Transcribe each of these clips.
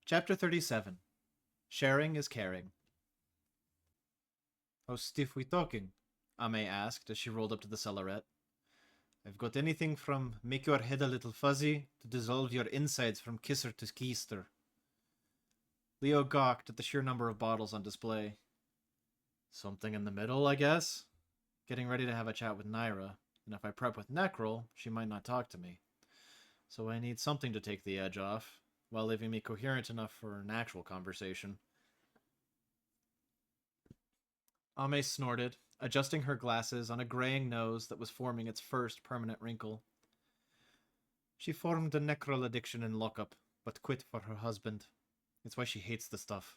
Chapter 37. Sharing is Caring. How stiff we talking? Ame asked as she rolled up to the cellarette. I've got anything from make your head a little fuzzy to dissolve your insides from kisser to keister. Leo gawked at the sheer number of bottles on display. Something in the middle, I guess? Getting ready to have a chat with Naira, and if I prep with Necrol, she might not talk to me. So I need something to take the edge off, while leaving me coherent enough for an actual conversation. Ame snorted, adjusting her glasses on a graying nose that was forming its first permanent wrinkle. She formed a Necrol addiction in lockup, but quit for her husband. It's why she hates the stuff.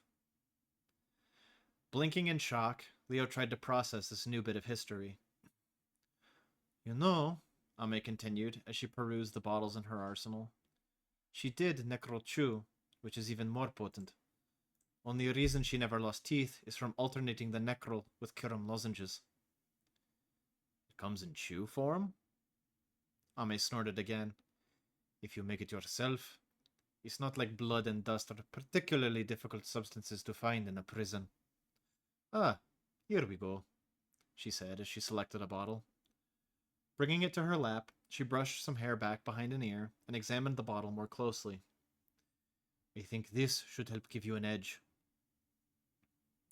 Blinking in shock, Leo tried to process this new bit of history. You know, Ame continued as she perused the bottles in her arsenal, she did Necrol chew, which is even more potent. Only reason she never lost teeth is from alternating the Necrol with Kirim lozenges. It comes in chew form? Ame snorted again. If you make it yourself, it's not like blood and dust are particularly difficult substances to find in a prison. Ah, here we go, she said as she selected a bottle. Bringing it to her lap, she brushed some hair back behind an ear and examined the bottle more closely. I think this should help give you an edge.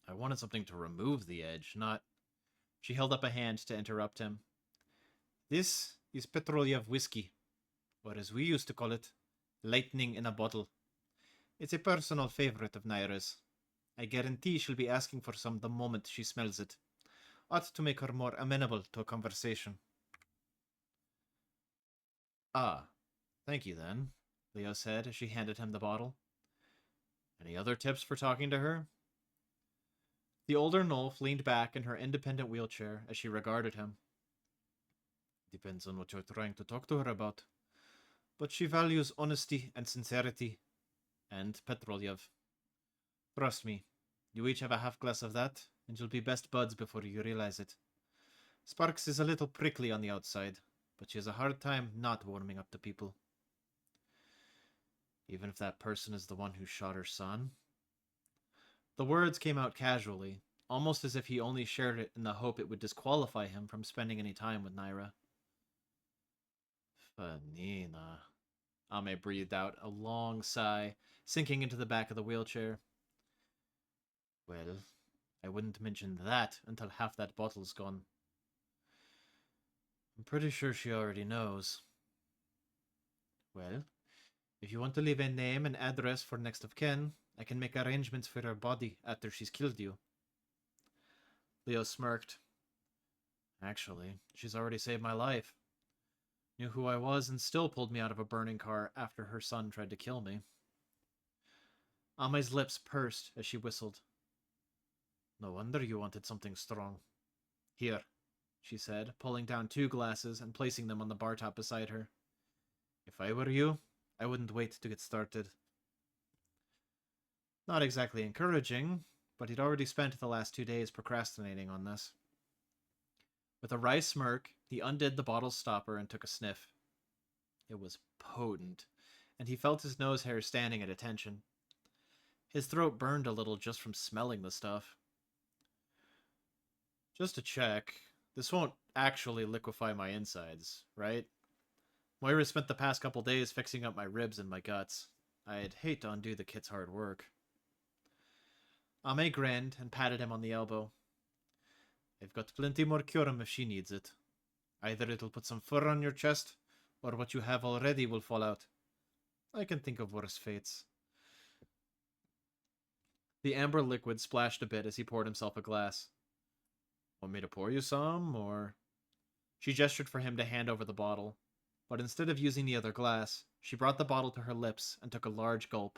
I wanted something to remove the edge, not... She held up a hand to interrupt him. This is Petroliev whiskey, or as we used to call it, lightning in a bottle. It's a personal favorite of Naira's. I guarantee she'll be asking for some the moment she smells it. Ought to make her more amenable to a conversation. Ah, thank you then, Leo said as she handed him the bottle. Any other tips for talking to her? The older Nolf leaned back in her independent wheelchair as she regarded him. Depends on what you're trying to talk to her about. But she values honesty and sincerity. And Petroliev. Trust me, you each have a half glass of that, and you'll be best buds before you realize it. Sparks is a little prickly on the outside, but she has a hard time not warming up to people. Even if that person is the one who shot her son? The words came out casually, almost as if he only shared it in the hope it would disqualify him from spending any time with Naira. Fanina. Ame breathed out a long sigh, sinking into the back of the wheelchair. Well, I wouldn't mention that until half that bottle's gone. I'm pretty sure she already knows. Well, if you want to leave a name and address for next of kin, I can make arrangements for her body after she's killed you. Leo smirked. Actually, she's already saved my life. Knew who I was and still pulled me out of a burning car after her son tried to kill me. Ame's lips pursed as she whistled. No wonder you wanted something strong. Here, she said, pulling down 2 glasses and placing them on the bar top beside her. If I were you, I wouldn't wait to get started. Not exactly encouraging, but he'd already spent the last 2 days procrastinating on this. With a wry smirk, he undid the bottle's stopper and took a sniff. It was potent, and he felt his nose hair standing at attention. His throat burned a little just from smelling the stuff. Just to check, this won't actually liquefy my insides, right? Moira spent the past couple days fixing up my ribs and my guts. I'd hate to undo the kit's hard work. Ame grinned and patted him on the elbow. I've got plenty more Curum if she needs it. Either it'll put some fur on your chest, or what you have already will fall out. I can think of worse fates. The amber liquid splashed a bit as he poured himself a glass. Want me to pour you some, or... She gestured for him to hand over the bottle, but instead of using the other glass, she brought the bottle to her lips and took a large gulp.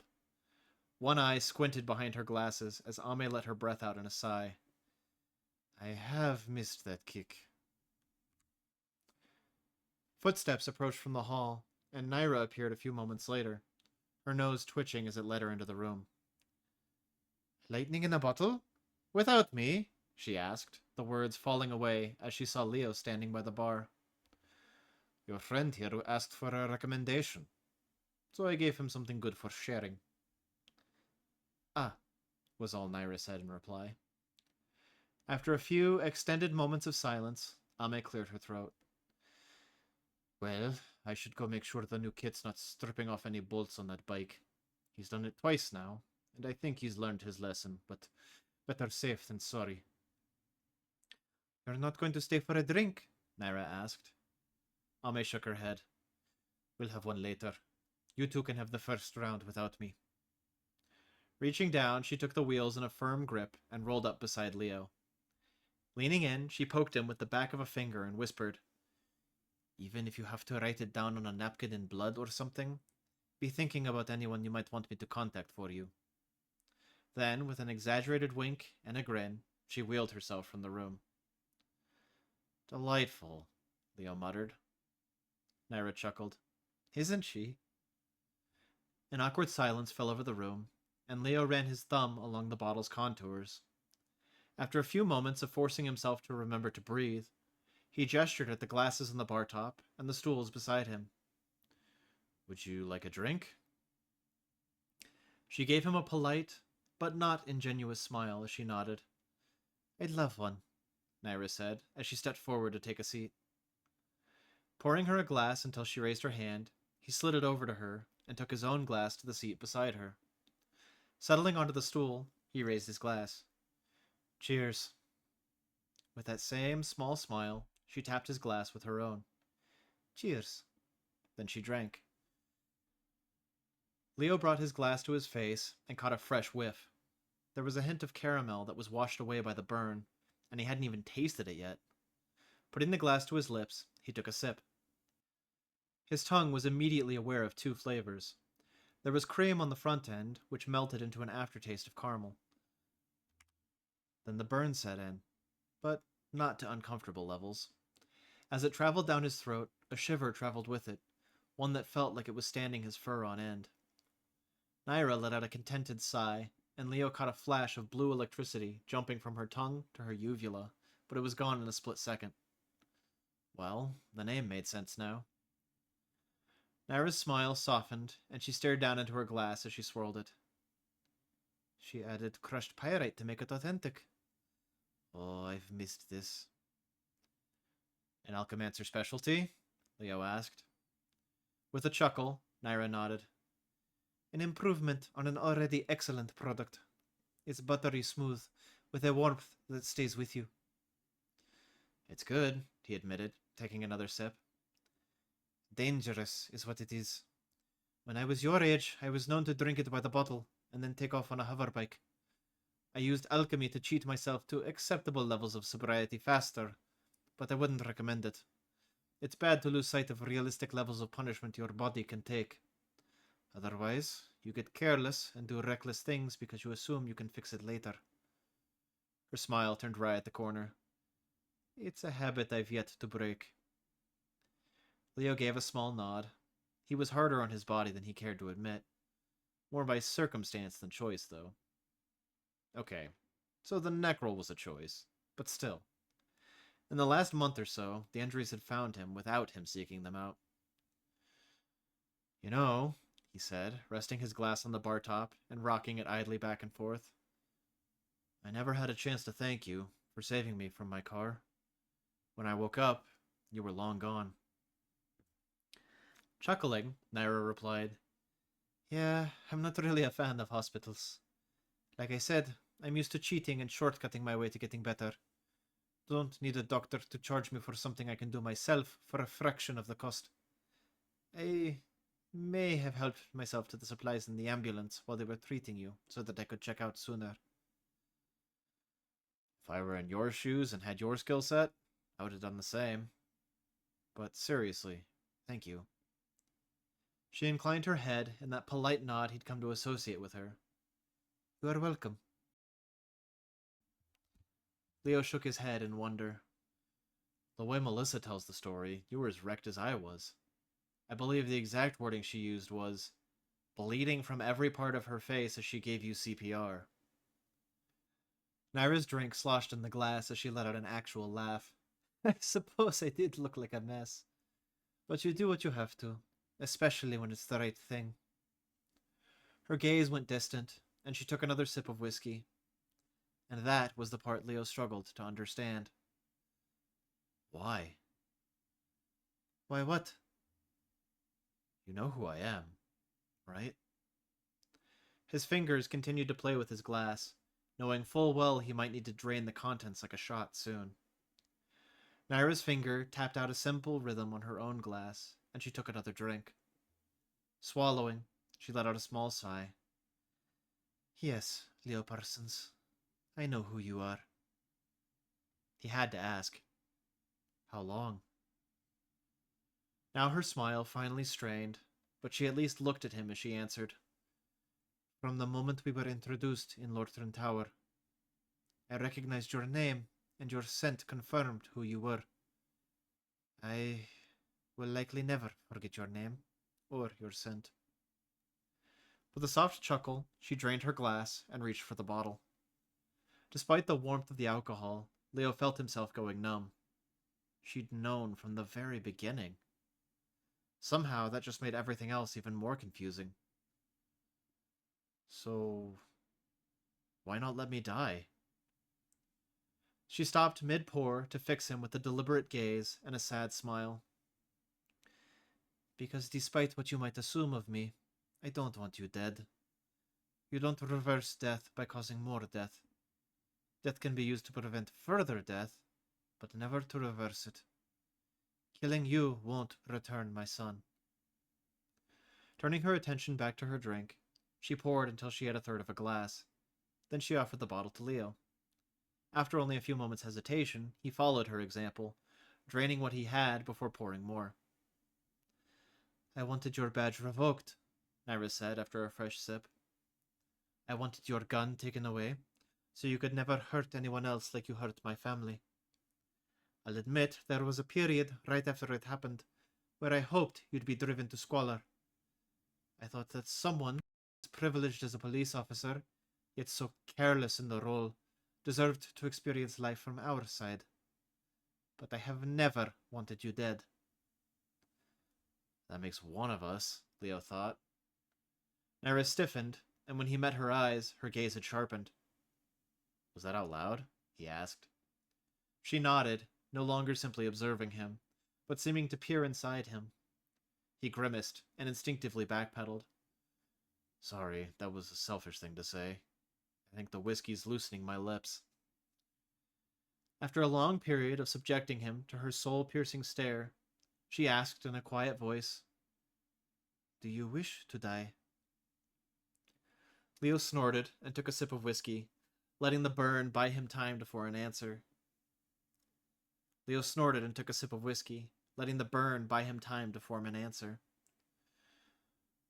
One eye squinted behind her glasses as Ame let her breath out in a sigh. I have missed that kick. Footsteps approached from the hall, and Naira appeared a few moments later, her nose twitching as it led her into the room. Lightning in a bottle? Without me? She asked, the words falling away as she saw Leo standing by the bar. Your friend here asked for a recommendation, so I gave him something good for sharing. was all Naira said in reply. After a few extended moments of silence, Ame cleared her throat. Well, I should go make sure the new kit's not stripping off any bolts on that bike. He's done it twice now, and I think he's learned his lesson, but better safe than sorry. You're not going to stay for a drink? Naira asked. Ame shook her head. We'll have one later. You two can have the first round without me. Reaching down, she took the wheels in a firm grip and rolled up beside Leo. Leaning in, she poked him with the back of a finger and whispered, Even if you have to write it down on a napkin in blood or something, be thinking about anyone you might want me to contact for you. Then, with an exaggerated wink and a grin, she wheeled herself from the room. Delightful, Leo muttered. Naira chuckled. Isn't she? An awkward silence fell over the room, and Leo ran his thumb along the bottle's contours. After a few moments of forcing himself to remember to breathe, he gestured at the glasses on the bar top and the stools beside him. Would you like a drink? She gave him a polite, but not ingenuous smile as she nodded. I'd love one, Naira said, as she stepped forward to take a seat. Pouring her a glass until she raised her hand, he slid it over to her and took his own glass to the seat beside her. Settling onto the stool, he raised his glass. Cheers. With that same small smile, she tapped his glass with her own. Cheers. Then she drank. Leo brought his glass to his face and caught a fresh whiff. There was a hint of caramel that was washed away by the burn, and he hadn't even tasted it yet. Putting the glass to his lips, he took a sip. His tongue was immediately aware of two flavors. There was cream on the front end, which melted into an aftertaste of caramel. Then the burn set in, but not to uncomfortable levels. As it traveled down his throat, a shiver traveled with it, one that felt like it was standing his fur on end. Naira let out a contented sigh, and Leo caught a flash of blue electricity jumping from her tongue to her uvula, but it was gone in a split second. Well, the name made sense now. Naira's smile softened, and she stared down into her glass as she swirled it. She added crushed pyrite to make it authentic. Oh, I've missed this. An Alchemancer specialty? Leo asked. With a chuckle, Naira nodded. An improvement on an already excellent product. It's buttery smooth, with a warmth that stays with you. It's good, he admitted, taking another sip. Dangerous is what it is. When I was your age, I was known to drink it by the bottle and then take off on a hoverbike. I used alchemy to cheat myself to acceptable levels of sobriety faster, but I wouldn't recommend it. It's bad to lose sight of realistic levels of punishment your body can take. Otherwise, you get careless and do reckless things because you assume you can fix it later. Her smile turned wry at the corner. It's a habit I've yet to break. Leo gave a small nod. He was harder on his body than he cared to admit. More by circumstance than choice, though. Okay, so the neck roll was a choice, but still. In the last month or so, the injuries had found him without him seeking them out. You know, he said, resting his glass on the bar top and rocking it idly back and forth. I never had a chance to thank you for saving me from my car. When I woke up, you were long gone. Chuckling, Naira replied, Yeah, I'm not really a fan of hospitals. Like I said, I'm used to cheating and shortcutting my way to getting better. Don't need a doctor to charge me for something I can do myself for a fraction of the cost. I may have helped myself to the supplies in the ambulance while they were treating you, so that I could check out sooner. If I were in your shoes and had your skill set, I would have done the same. But seriously, thank you. She inclined her head in that polite nod he'd come to associate with her. You are welcome. Leo shook his head in wonder. The way Melissa tells the story, you were as wrecked as I was. I believe the exact wording she used was, bleeding from every part of her face as she gave you CPR. Naira's drink sloshed in the glass as she let out an actual laugh. I suppose I did look like a mess. But you do what you have to, especially when it's the right thing. Her gaze went distant, and she took another sip of whiskey. And that was the part Leo struggled to understand. Why? Why what? You know who I am, right? His fingers continued to play with his glass, knowing full well he might need to drain the contents like a shot soon. Naira's finger tapped out a simple rhythm on her own glass, and she took another drink. Swallowing, she let out a small sigh. Yes, Leo Parsons, I know who you are. He had to ask, how long? Now her smile finally strained, but she at least looked at him as she answered. From the moment we were introduced in Lorthran Tower, I recognized your name, and your scent confirmed who you were. I will likely never forget your name, or your scent. With a soft chuckle, she drained her glass and reached for the bottle. Despite the warmth of the alcohol, Leo felt himself going numb. She'd known from the very beginning. Somehow that just made everything else even more confusing. So, why not let me die? She stopped mid-pour to fix him with a deliberate gaze and a sad smile. Because despite what you might assume of me, I don't want you dead. You don't reverse death by causing more death. Death can be used to prevent further death, but never to reverse it. Killing you won't return my son. Turning her attention back to her drink, she poured until she had a third of a glass. Then she offered the bottle to Leo. After only a few moments' hesitation, he followed her example, draining what he had before pouring more. I wanted your badge revoked, Naira said after a fresh sip. I wanted your gun taken away, so you could never hurt anyone else like you hurt my family. I'll admit there was a period right after it happened where I hoped you'd be driven to squalor. I thought that someone as privileged as a police officer, yet so careless in the role, deserved to experience life from our side. But I have never wanted you dead. That makes one of us, Leo thought. Naira stiffened, and when he met her eyes, her gaze had sharpened. Was that out loud? He asked. She nodded, no longer simply observing him, but seeming to peer inside him. He grimaced and instinctively backpedaled. Sorry, that was a selfish thing to say. I think the whiskey's loosening my lips. After a long period of subjecting him to her soul-piercing stare, she asked in a quiet voice, Do you wish to die? Leo snorted and took a sip of whiskey, letting the burn buy him time for an answer. Leo snorted and took a sip of whiskey, letting the burn buy him time to form an answer.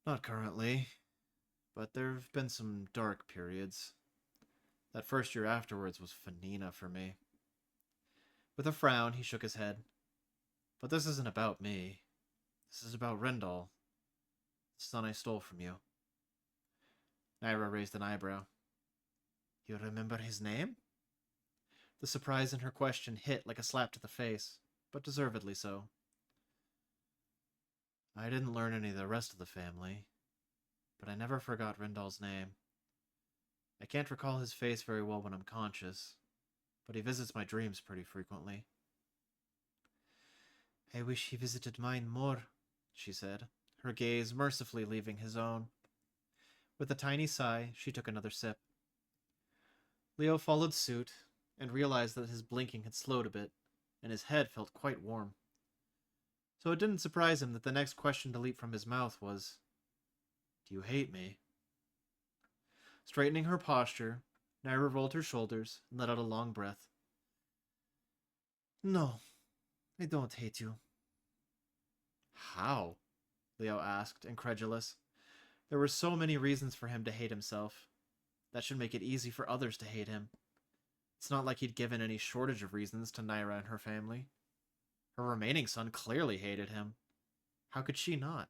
Not currently, but there have been some dark periods. That first year afterwards was Fanina for me. With a frown, he shook his head. But this isn't about me. This is about Rendal, the son I stole from you. Naira raised an eyebrow. You remember his name? The surprise in her question hit like a slap to the face, but deservedly so. I didn't learn any of the rest of the family, but I never forgot Rendal's name. I can't recall his face very well when I'm conscious, but he visits my dreams pretty frequently. I wish he visited mine more, she said, her gaze mercifully leaving his own. With a tiny sigh, she took another sip. Leo followed suit and realized that his blinking had slowed a bit, and his head felt quite warm. So it didn't surprise him that the next question to leap from his mouth was, Do you hate me? Straightening her posture, Naira rolled her shoulders and let out a long breath. No, I don't hate you. How? Leo asked, incredulous. There were so many reasons for him to hate himself. That should make it easy for others to hate him. It's not like he'd given any shortage of reasons to Naira and her family. Her remaining son clearly hated him. How could she not?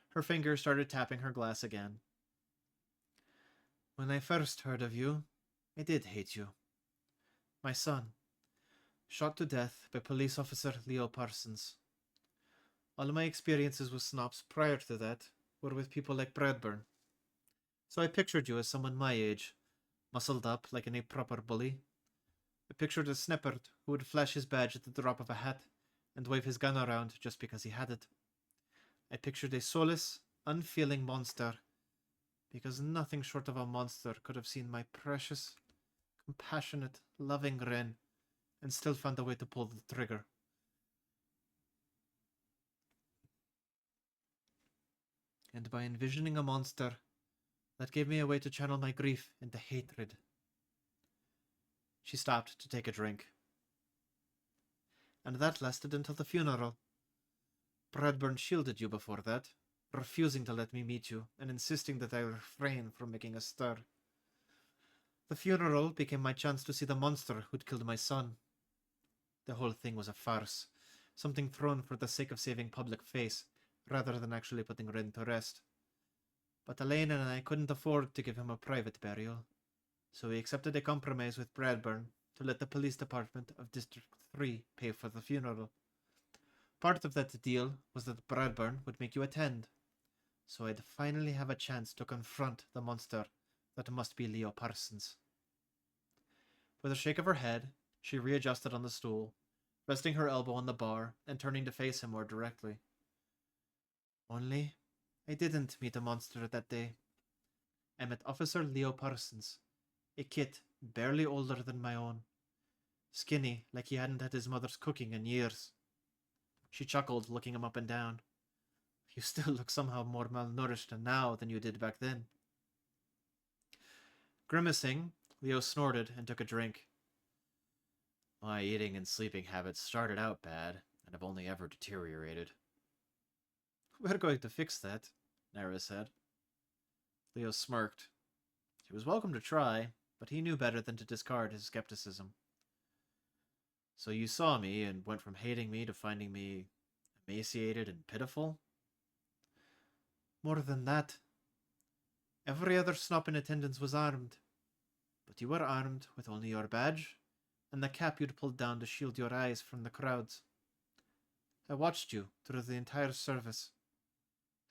Her finger started tapping her glass again. When I first heard of you, I did hate you. My son, shot to death by police officer Leo Parsons. All my experiences with snobs prior to that were with people like Bradburn. So I pictured you as someone my age, muscled up like a proper bully. I pictured a snippet who would flash his badge at the drop of a hat and wave his gun around just because he had it. I pictured a soulless, unfeeling monster, because nothing short of a monster could have seen my precious, compassionate, loving Ren and still found a way to pull the trigger. And by envisioning a monster, that gave me a way to channel my grief into hatred. She stopped to take a drink. And that lasted until the funeral. Bradburn shielded you before that, refusing to let me meet you and insisting that I refrain from making a stir. The funeral became my chance to see the monster who'd killed my son. The whole thing was a farce, something thrown for the sake of saving public face, rather than actually putting Ren to rest. But Elaine and I couldn't afford to give him a private burial, so we accepted a compromise with Bradburn to let the police department of District 3 pay for the funeral. Part of that deal was that Bradburn would make you attend, so I'd finally have a chance to confront the monster that must be Leo Parsons. With a shake of her head, she readjusted on the stool, resting her elbow on the bar and turning to face him more directly. Only, I didn't meet a monster that day. I met Officer Leo Parsons, a kid barely older than my own, skinny like he hadn't had his mother's cooking in years. She chuckled, looking him up and down. You still look somehow more malnourished now than you did back then. Grimacing, Leo snorted and took a drink. My eating and sleeping habits started out bad, and have only ever deteriorated. We're going to fix that, Nara said. Leo smirked. He was welcome to try, but he knew better than to discard his skepticism. So you saw me and went from hating me to finding me emaciated and pitiful? More than that. Every other snop in attendance was armed, but you were armed with only your badge and the cap you'd pulled down to shield your eyes from the crowds. I watched you through the entire service.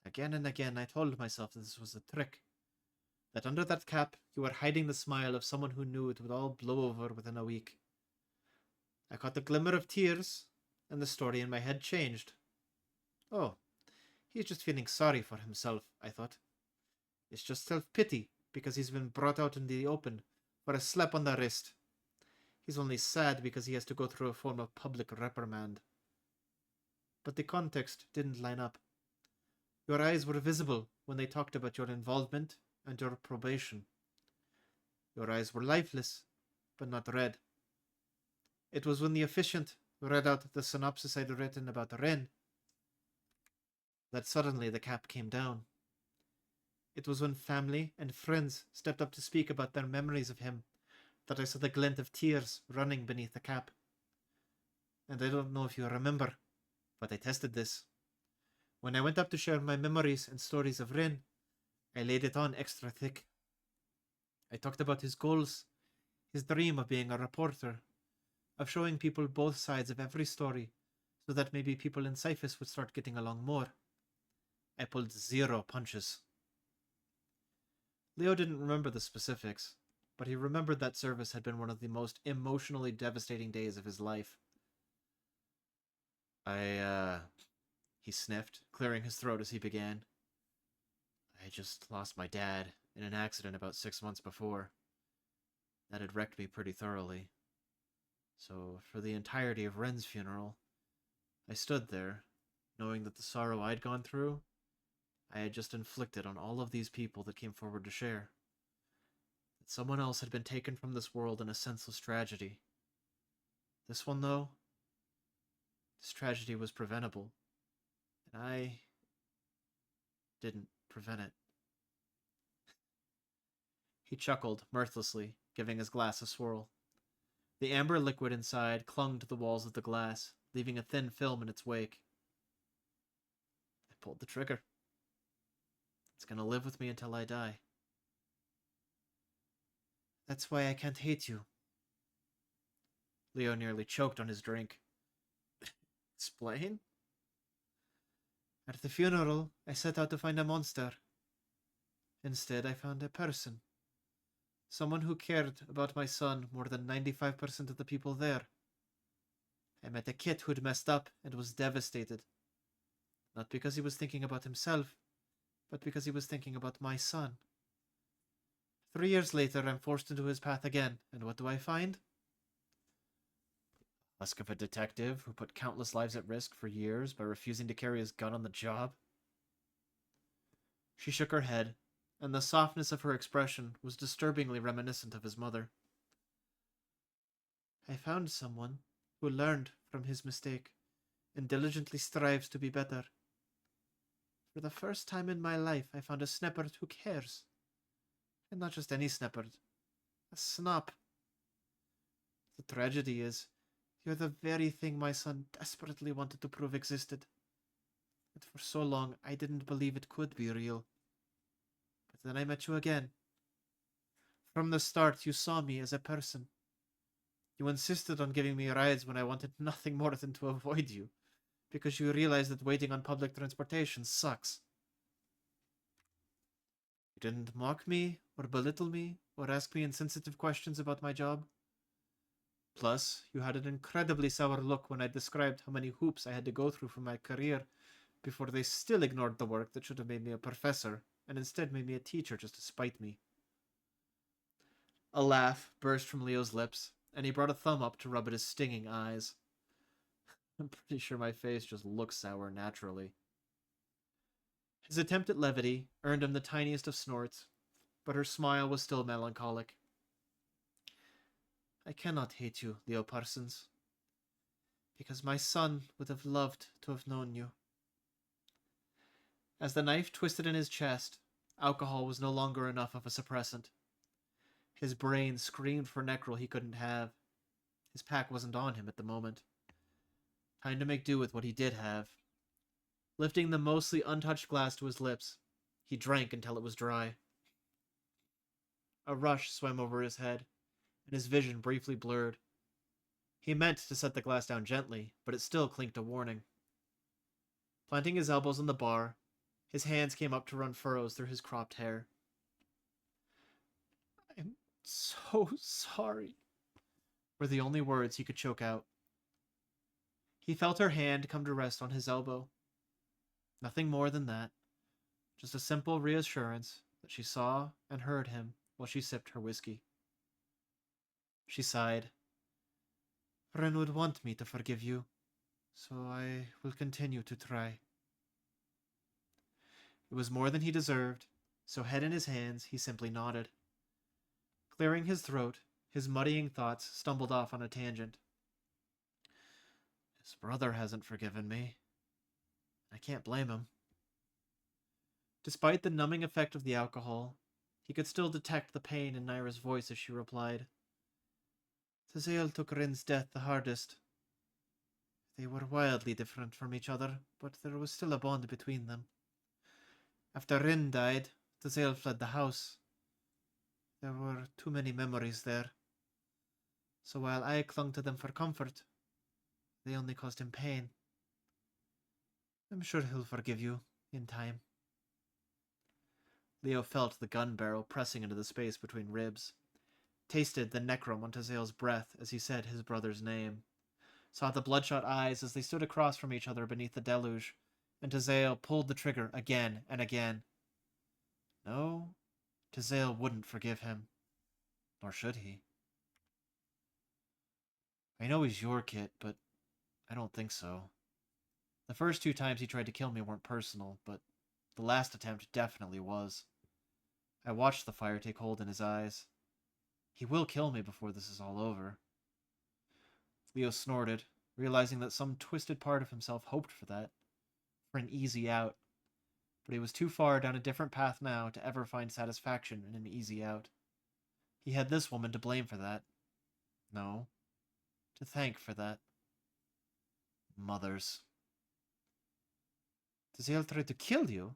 Again and again I told myself that this was a trick, that under that cap you were hiding the smile of someone who knew it would all blow over within a week. I caught the glimmer of tears, and the story in my head changed. Oh, he's just feeling sorry for himself, I thought. It's just self-pity because he's been brought out in the open for a slap on the wrist. He's only sad because he has to go through a form of public reprimand. But the context didn't line up. Your eyes were visible when they talked about your involvement and your probation. Your eyes were lifeless, but not red. It was when the officiant read out the synopsis I'd written about Ren that suddenly the cap came down. It was when family and friends stepped up to speak about their memories of him that I saw the glint of tears running beneath the cap. And I don't know if you remember, but I tested this. When I went up to share my memories and stories of Ren, I laid it on extra thick. I talked about his goals, his dream of being a reporter, of showing people both sides of every story, so that maybe people in Cyphus would start getting along more. I pulled 0 punches. Leo didn't remember the specifics, but he remembered that service had been one of the most emotionally devastating days of his life. He sniffed, clearing his throat as he began. I just lost my dad in an accident about 6 months before. That had wrecked me pretty thoroughly. So, for the entirety of Ren's funeral, I stood there, knowing that the sorrow I'd gone through, I had just inflicted on all of these people that came forward to share. That someone else had been taken from this world in a senseless tragedy. This one, though, this tragedy was preventable, and I didn't prevent it. He chuckled mirthlessly, giving his glass a swirl. The amber liquid inside clung to the walls of the glass, leaving a thin film in its wake. I pulled the trigger. It's gonna live with me until I die. That's why I can't hate you. Leo nearly choked on his drink. Explain? At the funeral, I set out to find a monster. Instead, I found a person. Someone who cared about my son more than 95% of the people there. I met a kid who'd messed up and was devastated. Not because he was thinking about himself, but because he was thinking about my son. 3 years later, I'm forced into his path again, and what do I find? Husk of a detective who put countless lives at risk for years by refusing to carry his gun on the job. She shook her head, and the softness of her expression was disturbingly reminiscent of his mother. I found someone who learned from his mistake and diligently strives to be better. For the first time in my life, I found a sneppert who cares. And not just any sneppert. A snop. The tragedy is, you're the very thing my son desperately wanted to prove existed. But for so long, I didn't believe it could be real. But then I met you again. From the start, you saw me as a person. You insisted on giving me rides when I wanted nothing more than to avoid you, because you realized that waiting on public transportation sucks. You didn't mock me, or belittle me, or ask me insensitive questions about my job. Plus, you had an incredibly sour look when I described how many hoops I had to go through for my career before they still ignored the work that should have made me a professor and instead made me a teacher just to spite me. A laugh burst from Leo's lips, and he brought a thumb up to rub at his stinging eyes. I'm pretty sure my face just looks sour naturally. His attempt at levity earned him the tiniest of snorts, but her smile was still melancholic. I cannot hate you, Leo Parsons, because my son would have loved to have known you. As the knife twisted in his chest, alcohol was no longer enough of a suppressant. His brain screamed for Necrol he couldn't have. His pack wasn't on him at the moment. Time to make do with what he did have. Lifting the mostly untouched glass to his lips, he drank until it was dry. A rush swam over his head, and his vision briefly blurred. He meant to set the glass down gently, but it still clinked a warning. Planting his elbows on the bar, his hands came up to run furrows through his cropped hair. I'm so sorry, were the only words he could choke out. He felt her hand come to rest on his elbow. Nothing more than that. Just a simple reassurance that she saw and heard him while she sipped her whiskey. She sighed. Ren would want me to forgive you, so I will continue to try. It was more than he deserved, so head in his hands, he simply nodded. Clearing his throat, his muddying thoughts stumbled off on a tangent. His brother hasn't forgiven me. I can't blame him. Despite the numbing effect of the alcohol, he could still detect the pain in Naira's voice as she replied. Tazael took Rin's death the hardest. They were wildly different from each other, but there was still a bond between them. After Rin died, Tazael fled the house. There were too many memories there. So while I clung to them for comfort, they only caused him pain. I'm sure he'll forgive you in time. Leo felt the gun barrel pressing into the space between ribs, tasted the necrom on Tazael's breath as he said his brother's name, saw the bloodshot eyes as they stood across from each other beneath the deluge, and Tazael pulled the trigger again and again. No, Tazael wouldn't forgive him. Nor should he. I know he's your kid, but I don't think so. The first 2 times he tried to kill me weren't personal, but the last attempt definitely was. I watched the fire take hold in his eyes. He will kill me before this is all over. Leo snorted, realizing that some twisted part of himself hoped for that, for an easy out. But he was too far down a different path now to ever find satisfaction in an easy out. He had this woman to blame for that. No, to thank for that. Mothers. Tazael tried to kill you?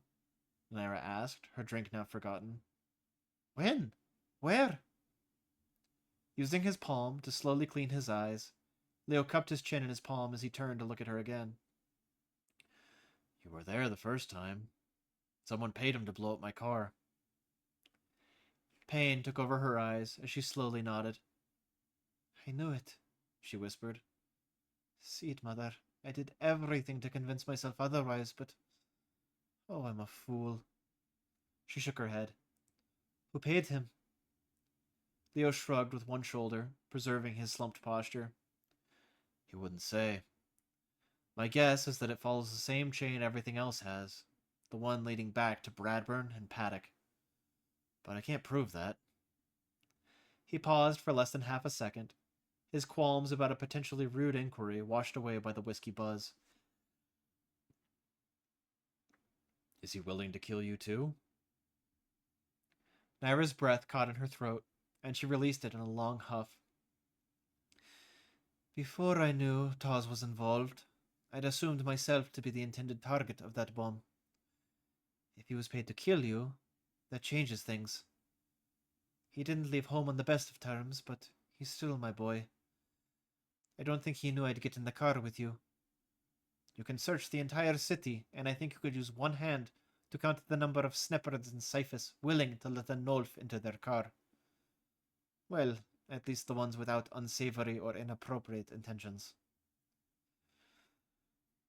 Naira asked, her drink now forgotten. When? Where? Using his palm to slowly clean his eyes, Leo cupped his chin in his palm as he turned to look at her again. You were there the first time. Someone paid him to blow up my car. Pain took over her eyes as she slowly nodded. I knew it, she whispered. Seed Mother, I did everything to convince myself otherwise, but... Oh, I'm a fool. She shook her head. Who paid him? Leo shrugged with one shoulder, preserving his slumped posture. He wouldn't say. My guess is that it follows the same chain everything else has, the one leading back to Bradburn and Paddock. But I can't prove that. He paused for less than half a second, his qualms about a potentially rude inquiry washed away by the whiskey buzz. Is he willing to kill you too? Naira's breath caught in her throat, and she released it in a long huff. Before I knew Todd was involved, I'd assumed myself to be the intended target of that bomb. If he was paid to kill you, that changes things. He didn't leave home on the best of terms, but he's still my boy. I don't think he knew I'd get in the car with you. You can search the entire city, and I think you could use one hand to count the number of sneppards and syphis willing to let a Nolf into their car. Well, at least the ones without unsavory or inappropriate intentions.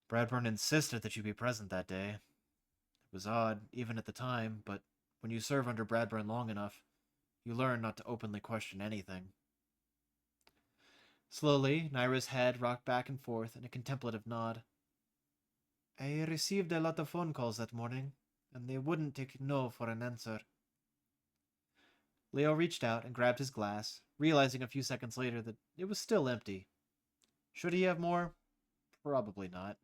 Bradburn insisted that you be present that day. It was odd, even at the time, but when you serve under Bradburn long enough, you learn not to openly question anything. Slowly, Naira's head rocked back and forth in a contemplative nod. I received a lot of phone calls that morning, and they wouldn't take no for an answer. Leo reached out and grabbed his glass, realizing a few seconds later that it was still empty. Should he have more? Probably not.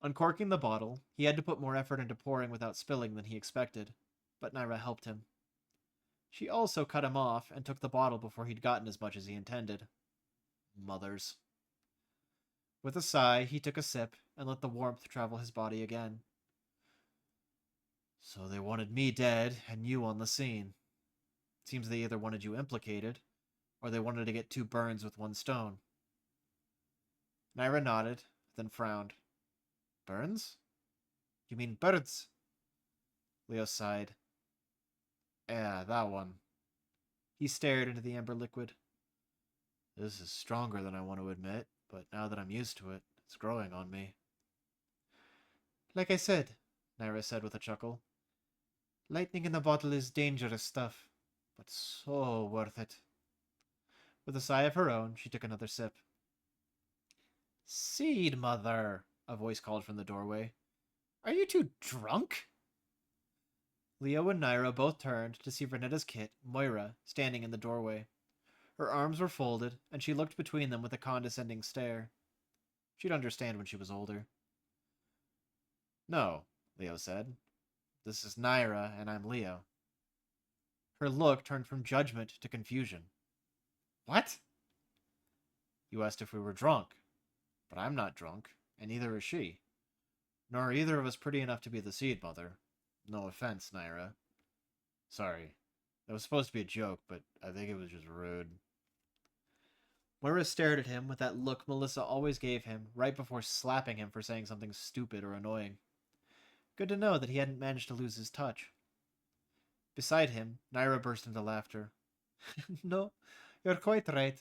Uncorking the bottle, he had to put more effort into pouring without spilling than he expected, but Naira helped him. She also cut him off and took the bottle before he'd gotten as much as he intended. Mothers. With a sigh, he took a sip and let the warmth travel his body again. So they wanted me dead and you on the scene. Seems they either wanted you implicated, or they wanted to get two burns with one stone. Naira nodded, then frowned. Burns? You mean birds? Leo sighed. Yeah, that one. He stared into the amber liquid. This is stronger than I want to admit, but now that I'm used to it, it's growing on me. Like I said, Naira said with a chuckle, lightning in the bottle is dangerous stuff, but so worth it. With a sigh of her own, she took another sip. Seed Mother, a voice called from the doorway. Are you two drunk? Leo and Naira both turned to see Renetta's kit, Moira, standing in the doorway. Her arms were folded, and she looked between them with a condescending stare. She'd understand when she was older. No, Leo said. This is Naira, and I'm Leo. Her look turned from judgment to confusion. What? You asked if we were drunk, but I'm not drunk, and neither is she. Nor are either of us pretty enough to be the Seed Mother. No offense, Naira. Sorry. That was supposed to be a joke, but I think it was just rude. Moira stared at him with that look Melissa always gave him right before slapping him for saying something stupid or annoying. Good to know that he hadn't managed to lose his touch. Beside him, Naira burst into laughter. No, you're quite right.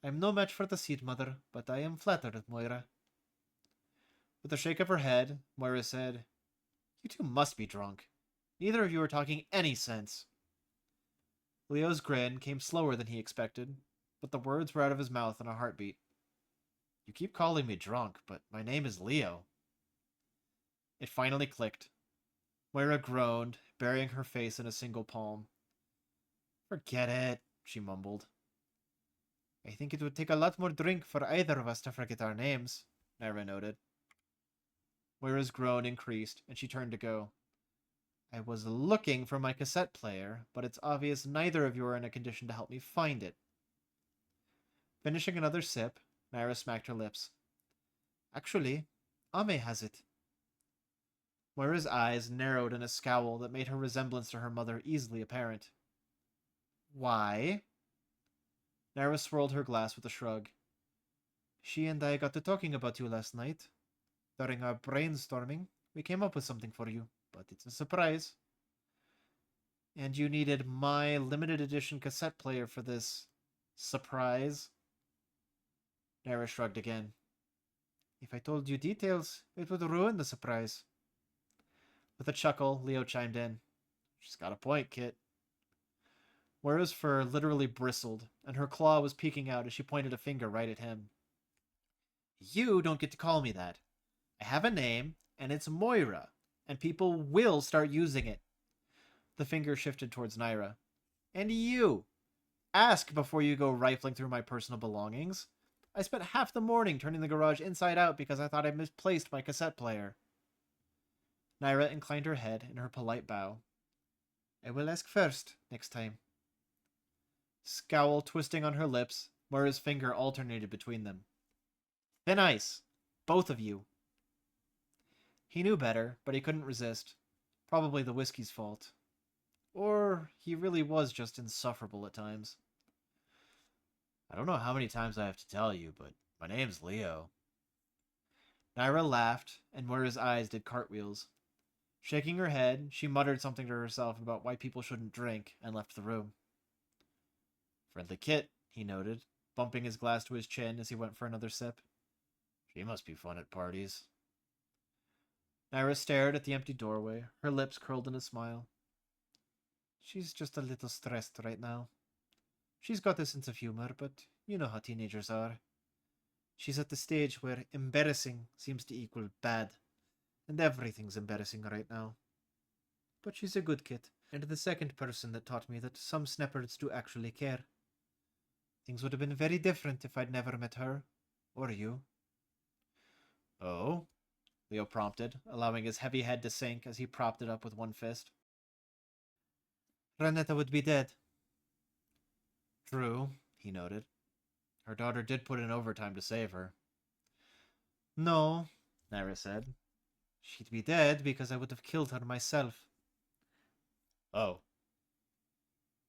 I'm no match for the Seed Mother, but I am flattered, Moira. With a shake of her head, Moira said, You two must be drunk. Neither of you are talking any sense. Leo's grin came slower than he expected, but the words were out of his mouth in a heartbeat. You keep calling me drunk, but my name is Leo. It finally clicked. Moira groaned, burying her face in a single palm. Forget it, she mumbled. I think it would take a lot more drink for either of us to forget our names, Naira noted. Moira's groan increased, and she turned to go. I was looking for my cassette player, but it's obvious neither of you are in a condition to help me find it. Finishing another sip, Naira smacked her lips. Actually, Ame has it. Moira's eyes narrowed in a scowl that made her resemblance to her mother easily apparent. Why? Naira swirled her glass with a shrug. She and I got to talking about you last night. During our brainstorming, we came up with something for you, but it's a surprise. And you needed my limited edition cassette player for this surprise? Naira shrugged again. If I told you details, it would ruin the surprise. With a chuckle, Leo chimed in. She's got a point, Kit. Moira's fur literally bristled, and her claw was peeking out as she pointed a finger right at him. You don't get to call me that. I have a name, and it's Moira, and people will start using it. The finger shifted towards Naira. And you! Ask before you go rifling through my personal belongings. I spent half the morning turning the garage inside out because I thought I misplaced my cassette player. Naira inclined her head in her polite bow. I will ask first, next time. Scowl twisting on her lips, Moira's finger alternated between them. Thin ice! Both of you! He knew better, but he couldn't resist. Probably the whiskey's fault. Or he really was just insufferable at times. I don't know how many times I have to tell you, but my name's Leo. Naira laughed, and Moira's eyes did cartwheels. Shaking her head, she muttered something to herself about why people shouldn't drink, and left the room. Friendly Kit, he noted, bumping his glass to his chin as he went for another sip. She must be fun at parties. Naira stared at the empty doorway, her lips curled in a smile. She's just a little stressed right now. She's got a sense of humor, but you know how teenagers are. She's at the stage where embarrassing seems to equal bad, and everything's embarrassing right now. But she's a good kid, and the second person that taught me that some snappers do actually care. Things would have been very different if I'd never met her, or you. Oh? Leo prompted, allowing his heavy head to sink as he propped it up with one fist. Renetta would be dead. True, he noted. Her daughter did put in overtime to save her. No, Naira said. She'd be dead because I would have killed her myself. Oh.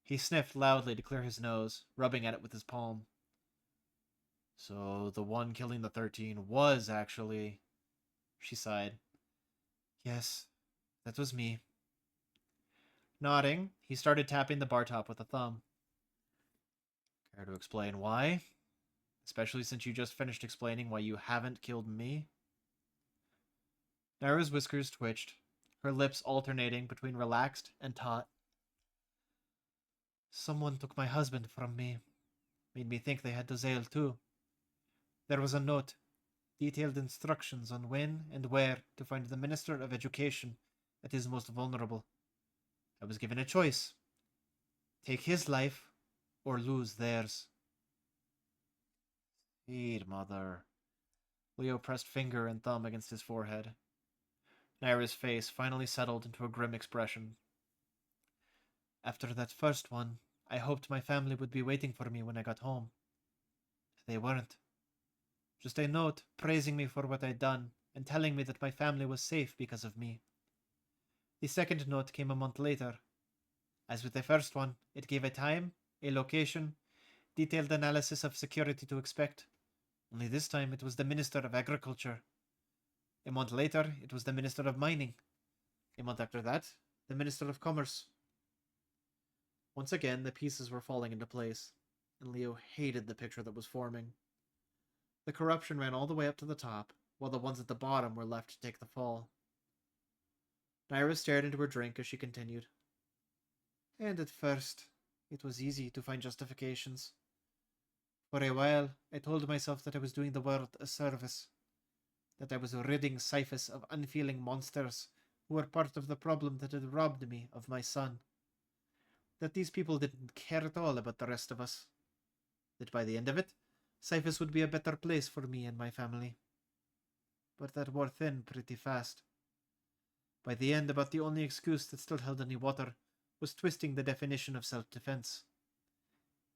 He sniffed loudly to clear his nose, rubbing at it with his palm. So the one killing the 13 was actually... She sighed. Yes, that was me. Nodding, he started tapping the bar top with a thumb. Care to explain why? Especially since you just finished explaining why you haven't killed me? Naira's whiskers twitched, her lips alternating between relaxed and taut. Someone took my husband from me. Made me think they had Dozail too. There was a note, detailed instructions on when and where to find the Minister of Education at his most vulnerable. I was given a choice. Take his life, or lose theirs. Sweet mother. Leo pressed finger and thumb against his forehead. Naira's face finally settled into a grim expression. After that first one, I hoped my family would be waiting for me when I got home. They weren't. Just a note praising me for what I'd done and telling me that my family was safe because of me. The second note came a month later. As with the first one, it gave a time, a location, detailed analysis of security to expect. Only this time it was the Minister of Agriculture. A month later, it was the Minister of Mining. A month after that, the Minister of Commerce. Once again, the pieces were falling into place, and Leo hated the picture that was forming. The corruption ran all the way up to the top, while the ones at the bottom were left to take the fall. Naira stared into her drink as she continued. And at first, it was easy to find justifications. For a while, I told myself that I was doing the world a service, that I was ridding Cyphus of unfeeling monsters who were part of the problem that had robbed me of my son. That these people didn't care at all about the rest of us. That by the end of it, Cyphus would be a better place for me and my family. But that wore thin pretty fast. By the end, about the only excuse that still held any water was twisting the definition of self-defense.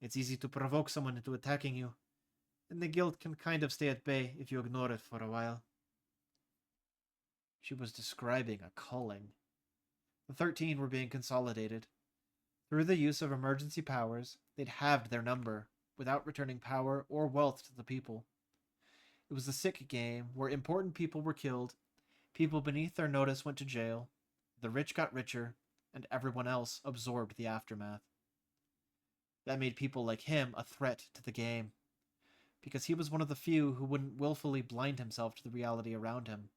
It's easy to provoke someone into attacking you, and the guilt can kind of stay at bay if you ignore it for a while. She was describing a culling. The 13 were being consolidated. Through the use of emergency powers, they'd halved their number, without returning power or wealth to the people. It was a sick game where important people were killed, people beneath their notice went to jail, the rich got richer, and everyone else absorbed the aftermath. That made people like him a threat to the game, because he was one of the few who wouldn't willfully blind himself to the reality around him,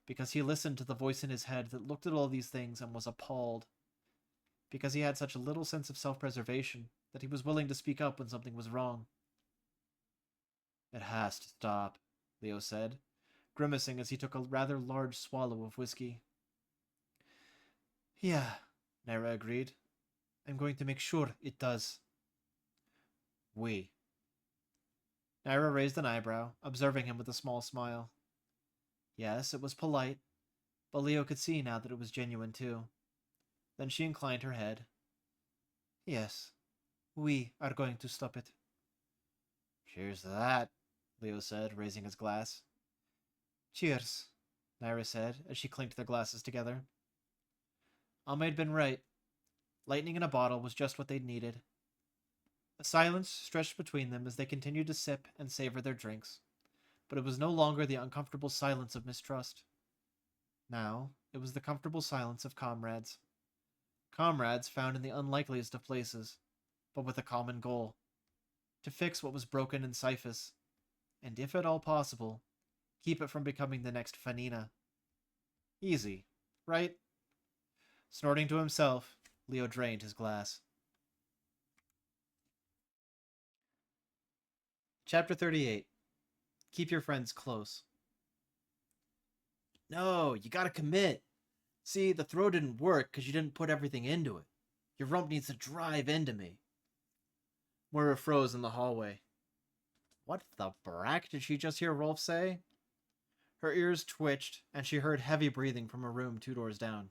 because he listened to the voice in his head that looked at all these things and was appalled, because he had such a little sense of self-preservation that he was willing to speak up when something was wrong. It has to stop, Leo said, grimacing as he took a rather large swallow of whiskey. Yeah, Naira agreed. I'm going to make sure it does. We. Naira raised an eyebrow, observing him with a small smile. Yes, it was polite, but Leo could see now that it was genuine too. Then she inclined her head. Yes, we are going to stop it. Cheers to that, Leo said, raising his glass. Cheers, Naira said, as she clinked their glasses together. Alma had been right. Lightning in a bottle was just what they'd needed. A silence stretched between them as they continued to sip and savor their drinks, but it was no longer the uncomfortable silence of mistrust. Now, it was the comfortable silence of comrades. Comrades found in the unlikeliest of places, but with a common goal. To fix what was broken in Cyphus, and if at all possible, keep it from becoming the next Fanina. Easy, right? Snorting to himself, Leo drained his glass. Chapter 38. Keep your friends close. No, you gotta commit. See, the throw didn't work because you didn't put everything into it. Your rump needs to drive into me. Moira froze in the hallway. What the brack did she just hear Rolf say? Her ears twitched, and she heard heavy breathing from a room 2 doors down.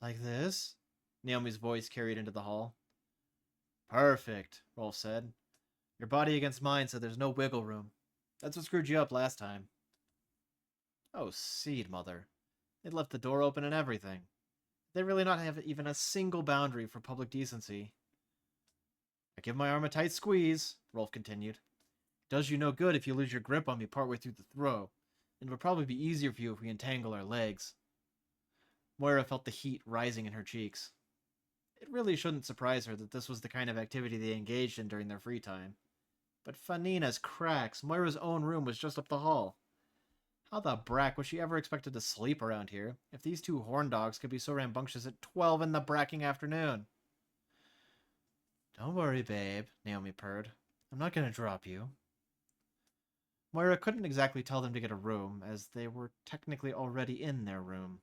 Like this? Naomi's voice carried into the hall. Perfect, Rolf said. Your body against mine, so there's no wiggle room. That's what screwed you up last time. Oh, Seed Mother. They left the door open and everything. They really not have even a single boundary for public decency. I give my arm a tight squeeze, Rolf continued. It does you no good if you lose your grip on me partway through the throw, and it'll probably be easier for you if we entangle our legs. Moira felt the heat rising in her cheeks. It really shouldn't surprise her that this was the kind of activity they engaged in during their free time. But Fanina's cracks, Moira's own room was just up the hall. How the brack was she ever expected to sleep around here, if these 2 horn dogs could be so rambunctious at 12 in the bracking afternoon? Don't worry, babe, Naomi purred. I'm not going to drop you. Moira couldn't exactly tell them to get a room, as they were technically already in their room.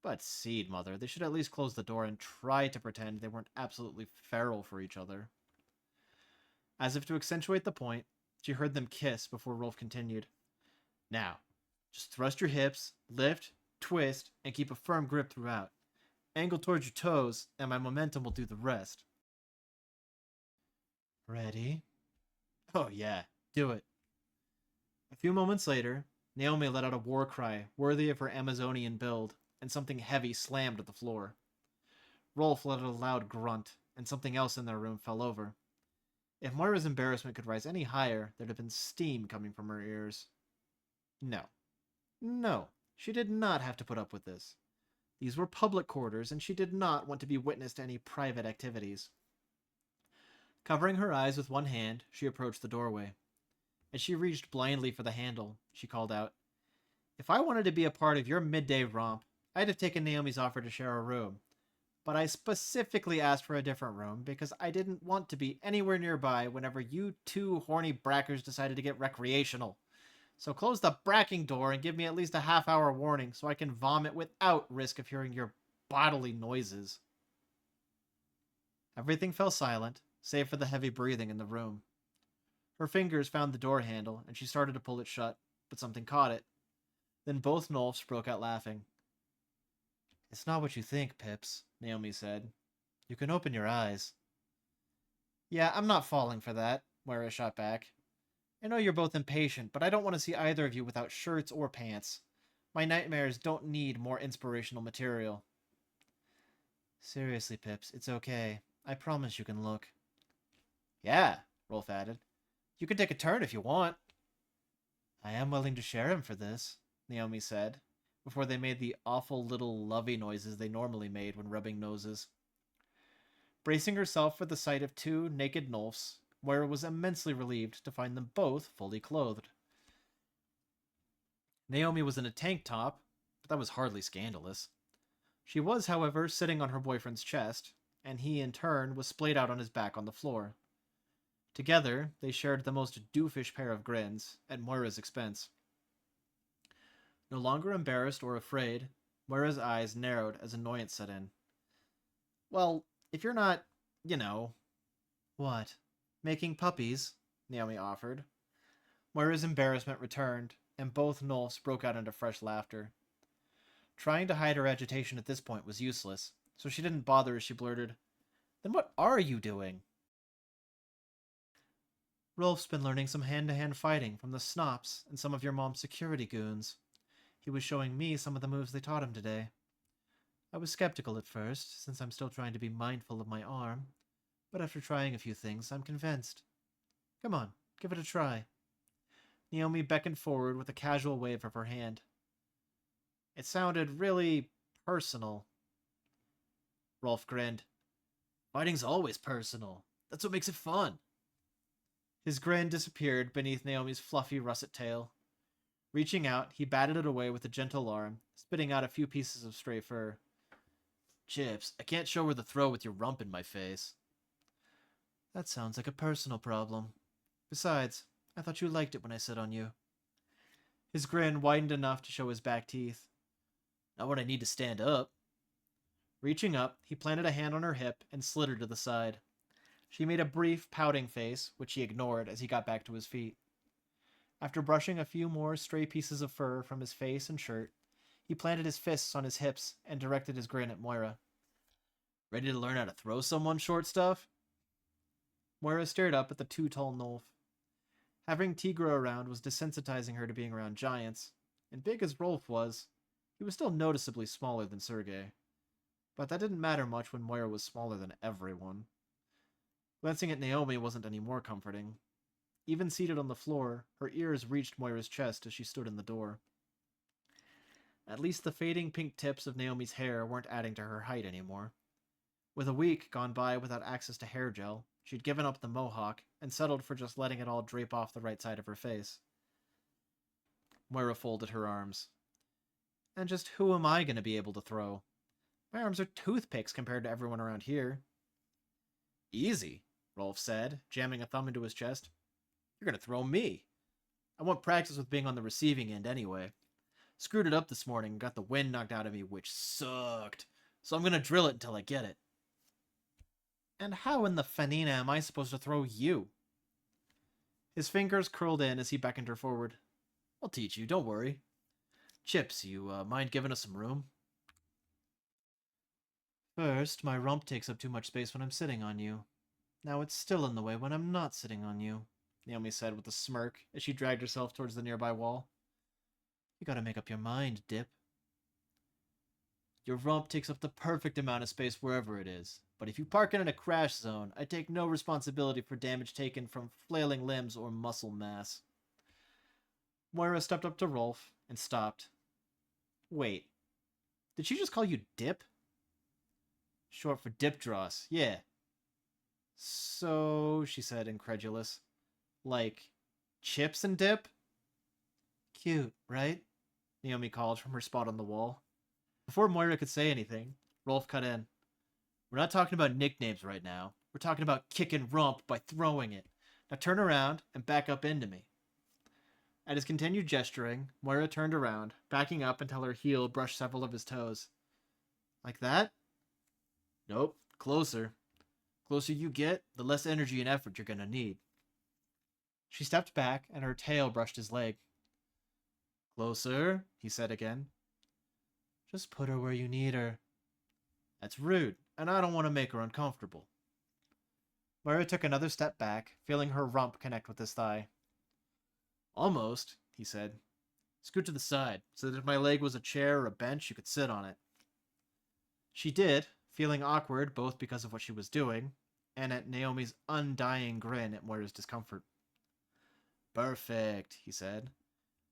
But Seed Mother, they should at least close the door and try to pretend they weren't absolutely feral for each other. As if to accentuate the point, she heard them kiss before Rolf continued. Now, just thrust your hips, lift, twist, and keep a firm grip throughout. Angle towards your toes, and my momentum will do the rest. Ready? Oh yeah, do it. A few moments later, Naomi let out a war cry worthy of her Amazonian build, and something heavy slammed to the floor. Rolf let out a loud grunt, and something else in their room fell over. If Moira's embarrassment could rise any higher, there'd have been steam coming from her ears. No, she did not have to put up with this. These were public quarters, and she did not want to be witness to any private activities. Covering her eyes with one hand, she approached the doorway. As she reached blindly for the handle, she called out, If I wanted to be a part of your midday romp, I'd have taken Naomi's offer to share a room. But I specifically asked for a different room because I didn't want to be anywhere nearby whenever you 2 horny brackers decided to get recreational. So close the bracking door and give me at least a half-hour warning so I can vomit without risk of hearing your bodily noises. Everything fell silent, save for the heavy breathing in the room. Her fingers found the door handle, and she started to pull it shut, but something caught it. Then both Nolfs broke out laughing. It's not what you think, Pips, Naomi said. You can open your eyes. Yeah, I'm not falling for that, Moira shot back. I know you're both impatient, but I don't want to see either of you without shirts or pants. My nightmares don't need more inspirational material. Seriously, Pips, it's okay. I promise you can look. Yeah, Rolf added. You can take a turn if you want. I am willing to share him for this, Naomi said, before they made the awful little lovey noises they normally made when rubbing noses. Bracing herself for the sight of two naked Nulfs, Moira was immensely relieved to find them both fully clothed. Naomi was in a tank top, but that was hardly scandalous. She was, however, sitting on her boyfriend's chest, and he, in turn, was splayed out on his back on the floor. Together, they shared the most doofish pair of grins, at Moira's expense. No longer embarrassed or afraid, Moira's eyes narrowed as annoyance set in. Well, if you're not, you know... What? Making puppies? Naomi offered. Moira's embarrassment returned, and both Nulfs broke out into fresh laughter. Trying to hide her agitation at this point was useless, so she didn't bother as she blurted, Then what are you doing? Rolf's been learning some hand-to-hand fighting from the Snops and some of your mom's security goons. He was showing me some of the moves they taught him today. I was skeptical at first, since I'm still trying to be mindful of my arm, but after trying a few things, I'm convinced. Come on, give it a try. Naomi beckoned forward with a casual wave of her hand. It sounded really personal. Rolf grinned. Fighting's always personal. That's what makes it fun. His grin disappeared beneath Naomi's fluffy russet tail. Reaching out, he batted it away with a gentle arm, spitting out a few pieces of stray fur. Chips, I can't show her the throw with your rump in my face. That sounds like a personal problem. Besides, I thought you liked it when I sit on you. His grin widened enough to show his back teeth. Not when I need to stand up. Reaching up, he planted a hand on her hip and slid her to the side. She made a brief, pouting face, which he ignored as he got back to his feet. After brushing a few more stray pieces of fur from his face and shirt, he planted his fists on his hips and directed his grin at Moira. Ready to learn how to throw someone, short stuff? Moira stared up at the too-tall Nulf. Having Tigra around was desensitizing her to being around giants, and big as Rolf was, he was still noticeably smaller than Sergei. But that didn't matter much when Moira was smaller than everyone. Glancing at Naomi wasn't any more comforting. Even seated on the floor, her ears reached Moira's chest as she stood in the door. At least the fading pink tips of Naomi's hair weren't adding to her height anymore. With a week gone by without access to hair gel, she'd given up the mohawk and settled for just letting it all drape off the right side of her face. Moira folded her arms. And just who am I going to be able to throw? My arms are toothpicks compared to everyone around here. Easy, Rolf said, jamming a thumb into his chest. You're going to throw me. I want practice with being on the receiving end anyway. Screwed it up this morning and got the wind knocked out of me, which sucked. So I'm going to drill it until I get it. And how in the Fanina am I supposed to throw you? His fingers curled in as he beckoned her forward. I'll teach you, don't worry. Chips, you mind giving us some room? First, my rump takes up too much space when I'm sitting on you. Now it's still in the way when I'm not sitting on you, Naomi said with a smirk as she dragged herself towards the nearby wall. You gotta make up your mind, Dip. Your rump takes up the perfect amount of space wherever it is, but if you park it in a crash zone, I take no responsibility for damage taken from flailing limbs or muscle mass. Moira stepped up to Rolf and stopped. Wait, did she just call you Dip? Short for Dip Dross, yeah. So, she said, incredulous. Like, chips and dip? Cute, right? Naomi called from her spot on the wall. Before Moira could say anything, Rolf cut in. We're not talking about nicknames right now. We're talking about kicking rump by throwing it. Now turn around and back up into me. At his continued gesturing, Moira turned around, backing up until her heel brushed several of his toes. Like that? Nope, closer. Closer you get, the less energy and effort you're gonna need. She stepped back, and her tail brushed his leg. Closer, he said again. Just put her where you need her. That's rude, and I don't want to make her uncomfortable. Moira took another step back, feeling her rump connect with his thigh. Almost, he said. Scoot to the side, so that if my leg was a chair or a bench, you could sit on it. She did, feeling awkward both because of what she was doing, and at Naomi's undying grin at Moira's discomfort. Perfect, he said.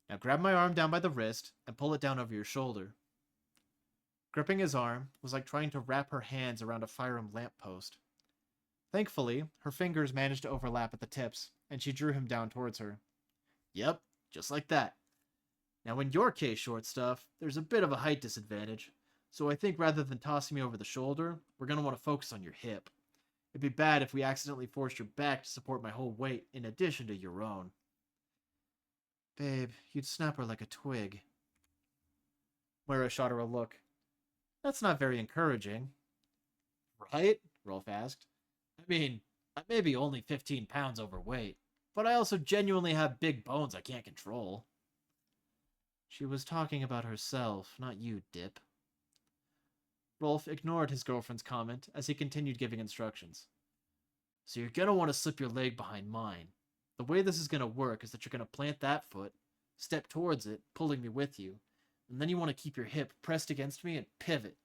Now grab my arm down by the wrist and pull it down over your shoulder. Gripping his arm was like trying to wrap her hands around a Fire lamppost. Thankfully, her fingers managed to overlap at the tips, and she drew him down towards her. Yep, just like that. Now in your case, short stuff, there's a bit of a height disadvantage, so I think rather than tossing me over the shoulder, we're going to want to focus on your hip. It'd be bad if we accidentally forced your back to support my whole weight in addition to your own. Babe, you'd snap her like a twig. Moira shot her a look. That's not very encouraging. Right? Rolf asked. I mean, I may be only 15 pounds overweight, but I also genuinely have big bones I can't control. She was talking about herself, not you, Dip. Rolf ignored his girlfriend's comment as he continued giving instructions. So you're going to want to slip your leg behind mine. The way this is going to work is that you're going to plant that foot, step towards it, pulling me with you, and then you want to keep your hip pressed against me and pivot.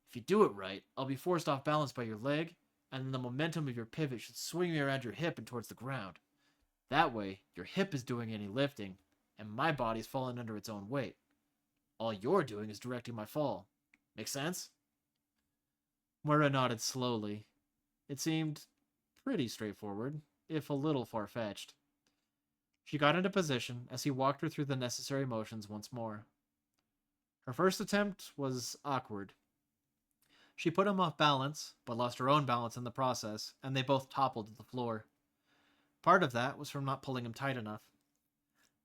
If you do it right, I'll be forced off balance by your leg, and then the momentum of your pivot should swing me around your hip and towards the ground. That way, your hip is doing any lifting, and my body's falling under its own weight. All you're doing is directing my fall. Make sense? Moira nodded slowly. It seemed pretty straightforward, if a little far-fetched. She got into position as he walked her through the necessary motions once more. Her first attempt was awkward. She put him off balance, but lost her own balance in the process, and they both toppled to the floor. Part of that was from not pulling him tight enough.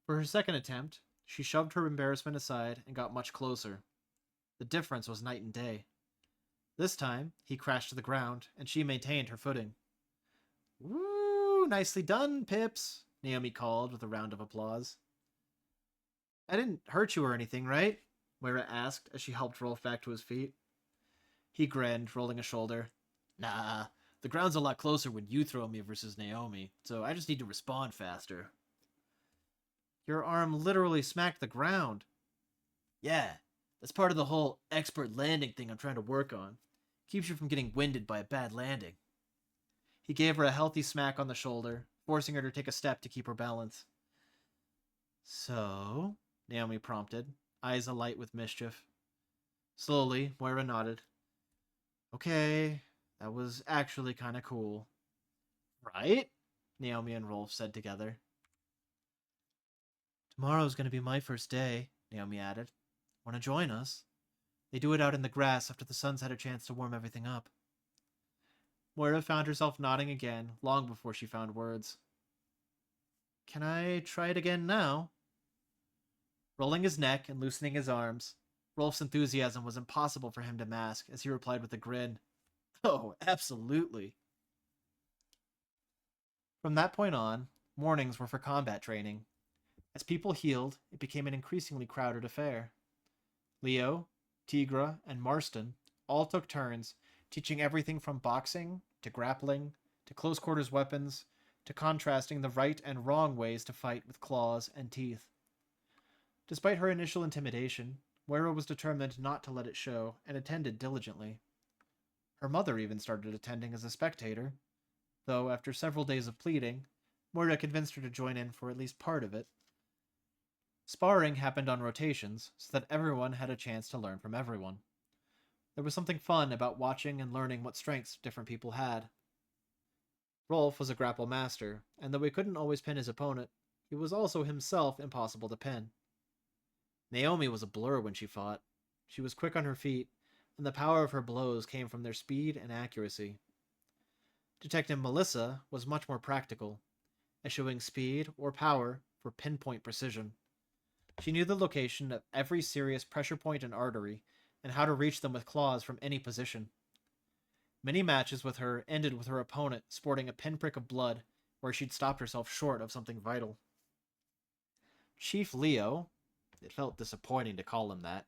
For her second attempt, she shoved her embarrassment aside and got much closer. The difference was night and day. This time, he crashed to the ground, and she maintained her footing. Woo! Nicely done, Pips, Naomi called with a round of applause. I didn't hurt you or anything, right? Moira asked as she helped Rolf back to his feet. He grinned, rolling a shoulder. Nah, the ground's a lot closer when you throw me versus Naomi, so I just need to respond faster. Your arm literally smacked the ground. Yeah, that's part of the whole expert landing thing I'm trying to work on. Keeps you from getting winded by a bad landing. He gave her a healthy smack on the shoulder, forcing her to take a step to keep her balance. So, Naomi prompted, eyes alight with mischief. Slowly, Moira nodded. Okay, that was actually kind of cool. Right? Naomi and Rolf said together. Tomorrow's going to be my first day, Naomi added. Want to join us? They do it out in the grass after the sun's had a chance to warm everything up. Moira found herself nodding again, long before she found words. Can I try it again now? Rolling his neck and loosening his arms, Rolf's enthusiasm was impossible for him to mask as he replied with a grin. Oh, absolutely. From that point on, mornings were for combat training. As people healed, it became an increasingly crowded affair. Leo, Tigra, and Marston all took turns teaching everything from boxing to grappling to close quarters weapons to contrasting the right and wrong ways to fight with claws and teeth. Despite her initial intimidation, Moira was determined not to let it show and attended diligently. Her mother even started attending as a spectator, though after several days of pleading, Moira convinced her to join in for at least part of it. Sparring happened on rotations so that everyone had a chance to learn from everyone. There was something fun about watching and learning what strengths different people had. Rolf was a grapple master, and though he couldn't always pin his opponent, he was also himself impossible to pin. Naomi was a blur when she fought. She was quick on her feet, and the power of her blows came from their speed and accuracy. Detective Melissa was much more practical, eschewing speed or power for pinpoint precision. She knew the location of every serious pressure point and artery, and how to reach them with claws from any position. Many matches with her ended with her opponent sporting a pinprick of blood where she'd stopped herself short of something vital. Chief Leo, it felt disappointing to call him that,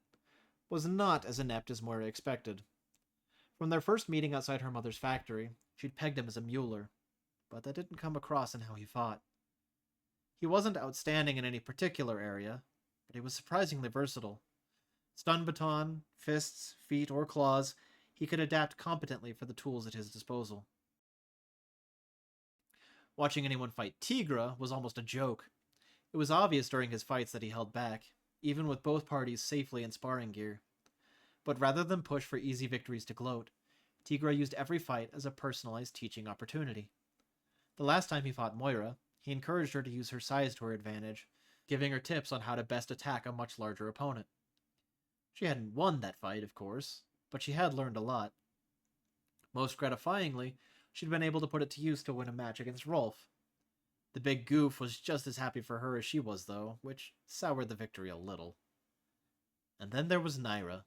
was not as inept as Moira expected. From their first meeting outside her mother's factory, she'd pegged him as a mueller, but that didn't come across in how he fought. He wasn't outstanding in any particular area, but he was surprisingly versatile. Stun baton, fists, feet, or claws, he could adapt competently for the tools at his disposal. Watching anyone fight Tigra was almost a joke. It was obvious during his fights that he held back, even with both parties safely in sparring gear. But rather than push for easy victories to gloat, Tigra used every fight as a personalized teaching opportunity. The last time he fought Moira, he encouraged her to use her size to her advantage, giving her tips on how to best attack a much larger opponent. She hadn't won that fight, of course, but she had learned a lot. Most gratifyingly, she'd been able to put it to use to win a match against Rolf. The big goof was just as happy for her as she was, though, which soured the victory a little. And then there was Naira.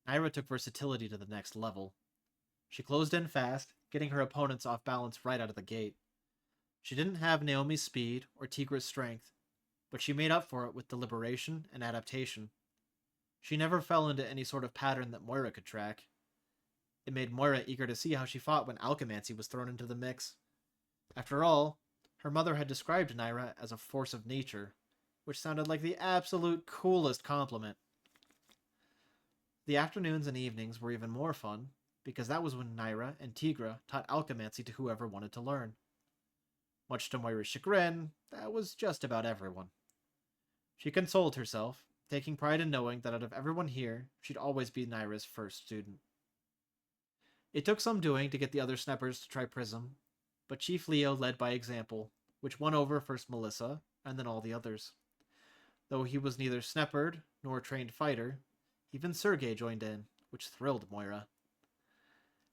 Naira took versatility to the next level. She closed in fast, getting her opponents off balance right out of the gate. She didn't have Naomi's speed or Tigra's strength, but she made up for it with deliberation and adaptation. She never fell into any sort of pattern that Moira could track. It made Moira eager to see how she fought when Alchemancer was thrown into the mix. After all, her mother had described Naira as a force of nature, which sounded like the absolute coolest compliment. The afternoons and evenings were even more fun, because that was when Naira and Tigra taught Alchemancer to whoever wanted to learn. Much to Moira's chagrin, that was just about everyone. She consoled herself, taking pride in knowing that out of everyone here, she'd always be Naira's first student. It took some doing to get the other Snappers to try Prism, but Chief Leo led by example, which won over first Melissa, and then all the others. Though he was neither Snappered nor a trained fighter, even Sergei joined in, which thrilled Moira.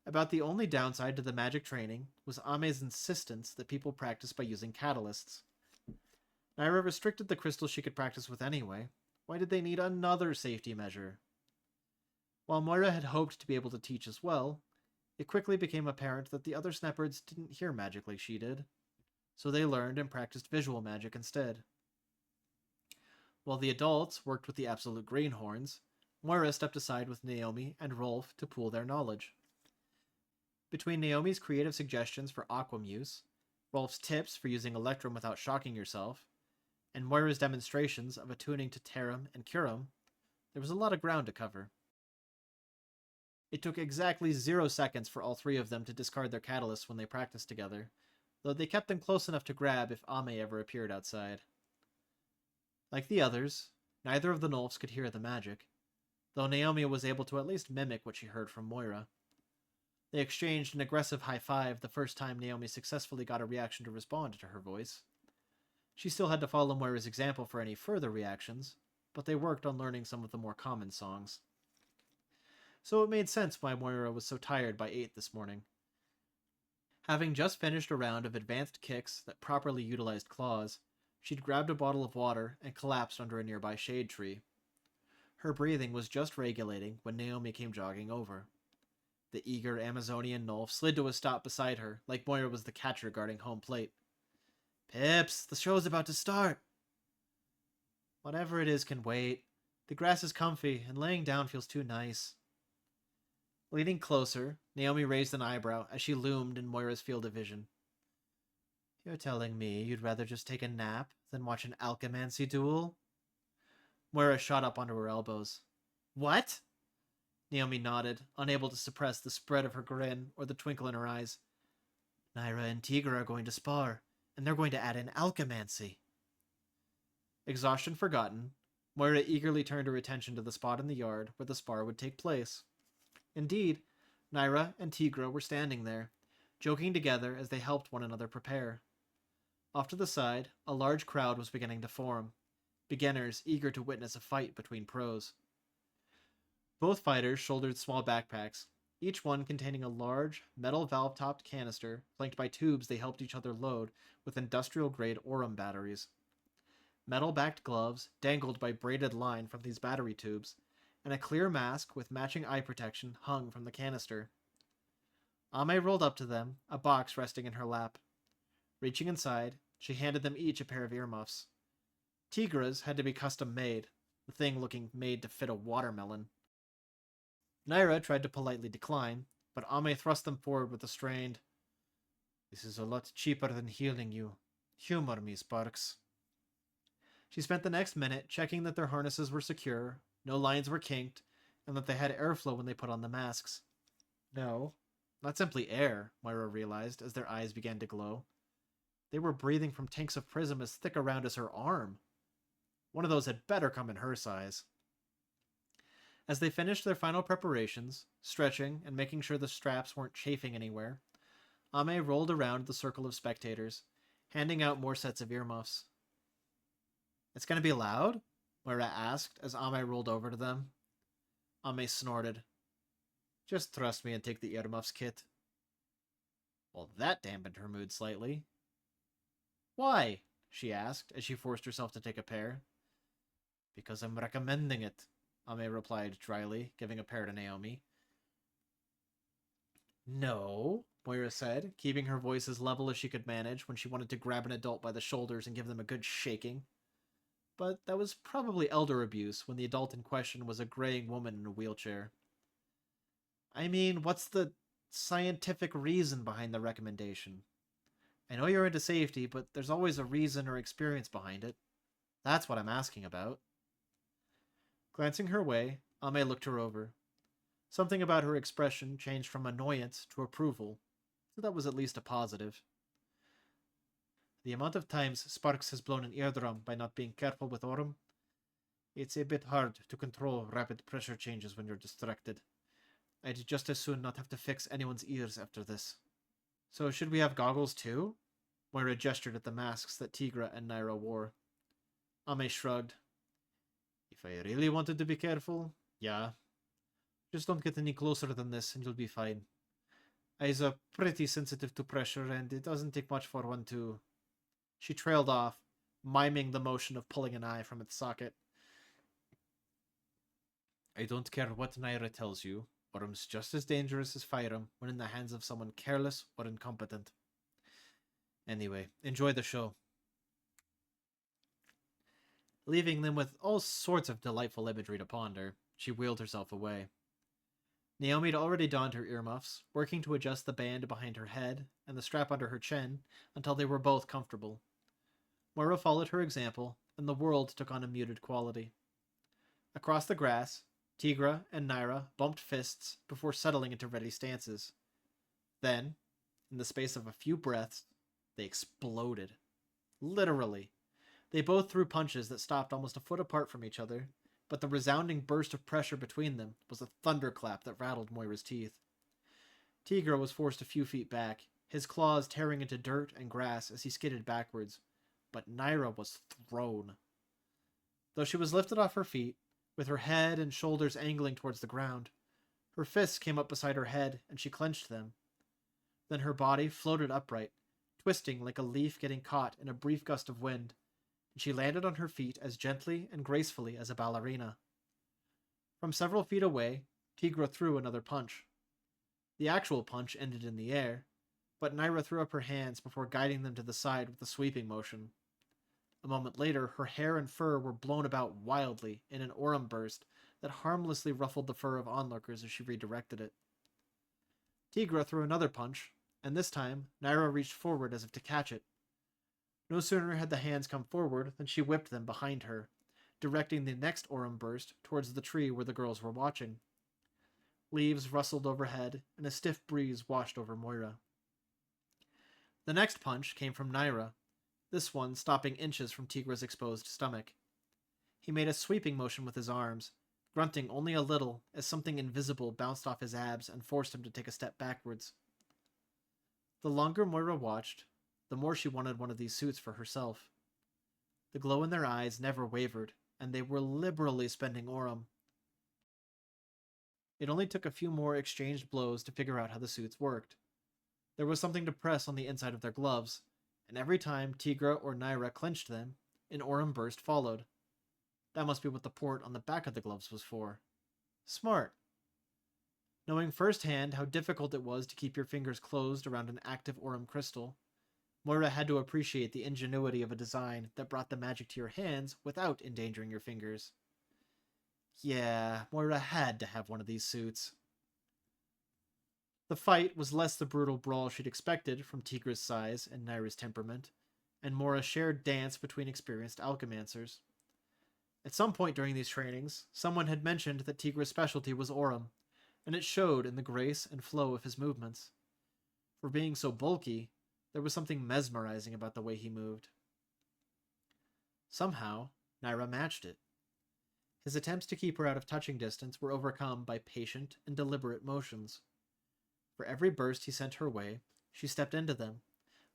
About the only downside to the magic training was Ame's insistence that people practice by using catalysts. Naira restricted the crystals she could practice with anyway. Why did they need another safety measure? While Moira had hoped to be able to teach as well, it quickly became apparent that the other Snapperds didn't hear magic like she did, so they learned and practiced visual magic instead. While the adults worked with the absolute greenhorns, Moira stepped aside with Naomi and Rolf to pool their knowledge. Between Naomi's creative suggestions for Aquam use, Rolf's tips for using Electrum without shocking yourself, and Moira's demonstrations of attuning to Terram and Curum, there was a lot of ground to cover. It took exactly 0 seconds for all three of them to discard their catalysts when they practiced together, though they kept them close enough to grab if Ame ever appeared outside. Like the others, neither of the Nolfs could hear the magic, though Naomi was able to at least mimic what she heard from Moira. They exchanged an aggressive high-five the first time Naomi successfully got a reaction to respond to her voice. She still had to follow Moira's example for any further reactions, but they worked on learning some of the more common songs. So it made sense why Moira was so tired by 8 this morning. Having just finished a round of advanced kicks that properly utilized claws, she'd grabbed a bottle of water and collapsed under a nearby shade tree. Her breathing was just regulating when Naomi came jogging over. The eager Amazonian Nolf slid to a stop beside her, like Moira was the catcher guarding home plate. "Pips, the show's about to start." "Whatever it is can wait. The grass is comfy, and laying down feels too nice." Leaning closer, Naomi raised an eyebrow as she loomed in Moira's field of vision. "You're telling me you'd rather just take a nap than watch an Alchemancer duel?" Moira shot up onto her elbows. "What?" Naomi nodded, unable to suppress the spread of her grin or the twinkle in her eyes. "Naira and Tigra are going to spar, and they're going to add in Alchemancer." Exhaustion forgotten, Moira eagerly turned her attention to the spot in the yard where the spar would take place. Indeed, Naira and Tigra were standing there, joking together as they helped one another prepare. Off to the side, a large crowd was beginning to form, beginners eager to witness a fight between pros. Both fighters shouldered small backpacks, each one containing a large, metal valve-topped canister flanked by tubes they helped each other load with industrial-grade Aurum batteries. Metal-backed gloves dangled by braided line from these battery tubes, and a clear mask with matching eye protection hung from the canister. Ame rolled up to them, a box resting in her lap. Reaching inside, she handed them each a pair of earmuffs. Tigra's had to be custom-made, the thing looking made to fit a watermelon. Naira tried to politely decline, but Ame thrust them forward with a strained, "This is a lot cheaper than healing you. Humor me, Sparks." She spent the next minute checking that their harnesses were secure, no lines were kinked, and that they had airflow when they put on the masks. No, not simply air, Moira realized as their eyes began to glow. They were breathing from tanks of prism as thick around as her arm. One of those had better come in her size. As they finished their final preparations, stretching and making sure the straps weren't chafing anywhere, Ame rolled around the circle of spectators, handing out more sets of earmuffs. "It's going to be loud?" Moira asked as Ame rolled over to them. Ame snorted. "Just trust me and take the earmuffs, Kit." Well, that dampened her mood slightly. "Why?" she asked as she forced herself to take a pair. "Because I'm recommending it," Ame replied dryly, giving a pair to Naomi. "No," Moira said, keeping her voice as level as she could manage when she wanted to grab an adult by the shoulders and give them a good shaking. But that was probably elder abuse when the adult in question was a graying woman in a wheelchair. "I mean, what's the scientific reason behind the recommendation? I know you're into safety, but there's always a reason or experience behind it. That's what I'm asking about." Glancing her way, Ame looked her over. Something about her expression changed from annoyance to approval, so that was at least a positive. "The amount of times Sparks has blown an eardrum by not being careful with Orem, it's a bit hard to control rapid pressure changes when you're distracted. I'd just as soon not have to fix anyone's ears after this." "So should we have goggles too?" Moira gestured at the masks that Tigra and Naira wore. Ame shrugged. "If I really wanted to be careful, yeah. Just don't get any closer than this and you'll be fine. Eyes are pretty sensitive to pressure and it doesn't take much for one to..." She trailed off, miming the motion of pulling an eye from its socket. "I don't care what Naira tells you. Orm's just as dangerous as Fyram when in the hands of someone careless or incompetent. Anyway, enjoy the show." Leaving them with all sorts of delightful imagery to ponder, she wheeled herself away. Naomi had already donned her earmuffs, working to adjust the band behind her head and the strap under her chin until they were both comfortable. Moira followed her example, and the world took on a muted quality. Across the grass, Tigra and Naira bumped fists before settling into ready stances. Then, in the space of a few breaths, they exploded. Literally. They both threw punches that stopped almost a foot apart from each other, but the resounding burst of pressure between them was a thunderclap that rattled Moira's teeth. Tigra was forced a few feet back, his claws tearing into dirt and grass as he skidded backwards, but Naira was thrown. Though she was lifted off her feet, with her head and shoulders angling towards the ground, her fists came up beside her head and she clenched them. Then her body floated upright, twisting like a leaf getting caught in a brief gust of wind, and she landed on her feet as gently and gracefully as a ballerina. From several feet away, Tigra threw another punch. The actual punch ended in the air, but Naira threw up her hands before guiding them to the side with a sweeping motion. A moment later, her hair and fur were blown about wildly in an Orem burst that harmlessly ruffled the fur of onlookers as she redirected it. Tigra threw another punch, and this time, Naira reached forward as if to catch it. No sooner had the hands come forward than she whipped them behind her, directing the next Orem burst towards the tree where the girls were watching. Leaves rustled overhead, and a stiff breeze washed over Moira. The next punch came from Naira, this one stopping inches from Tigra's exposed stomach. He made a sweeping motion with his arms, grunting only a little as something invisible bounced off his abs and forced him to take a step backwards. The longer Moira watched, the more she wanted one of these suits for herself. The glow in their eyes never wavered, and they were liberally spending Orem. It only took a few more exchanged blows to figure out how the suits worked. There was something to press on the inside of their gloves, and every time Tigra or Naira clenched them, an Orem burst followed. That must be what the port on the back of the gloves was for. Smart. Knowing firsthand how difficult it was to keep your fingers closed around an active Orem crystal, Moira had to appreciate the ingenuity of a design that brought the magic to your hands without endangering your fingers. Yeah, Moira had to have one of these suits. The fight was less the brutal brawl she'd expected from Tigra's size and Naira's temperament, and more a shared dance between experienced alchemancers. At some point during these trainings, someone had mentioned that Tigra's specialty was Orem, and it showed in the grace and flow of his movements. For being so bulky, There was something mesmerizing about the way he moved. Somehow, Naira matched it. His attempts to keep her out of touching distance were overcome by patient and deliberate motions. For every burst he sent her way, she stepped into them,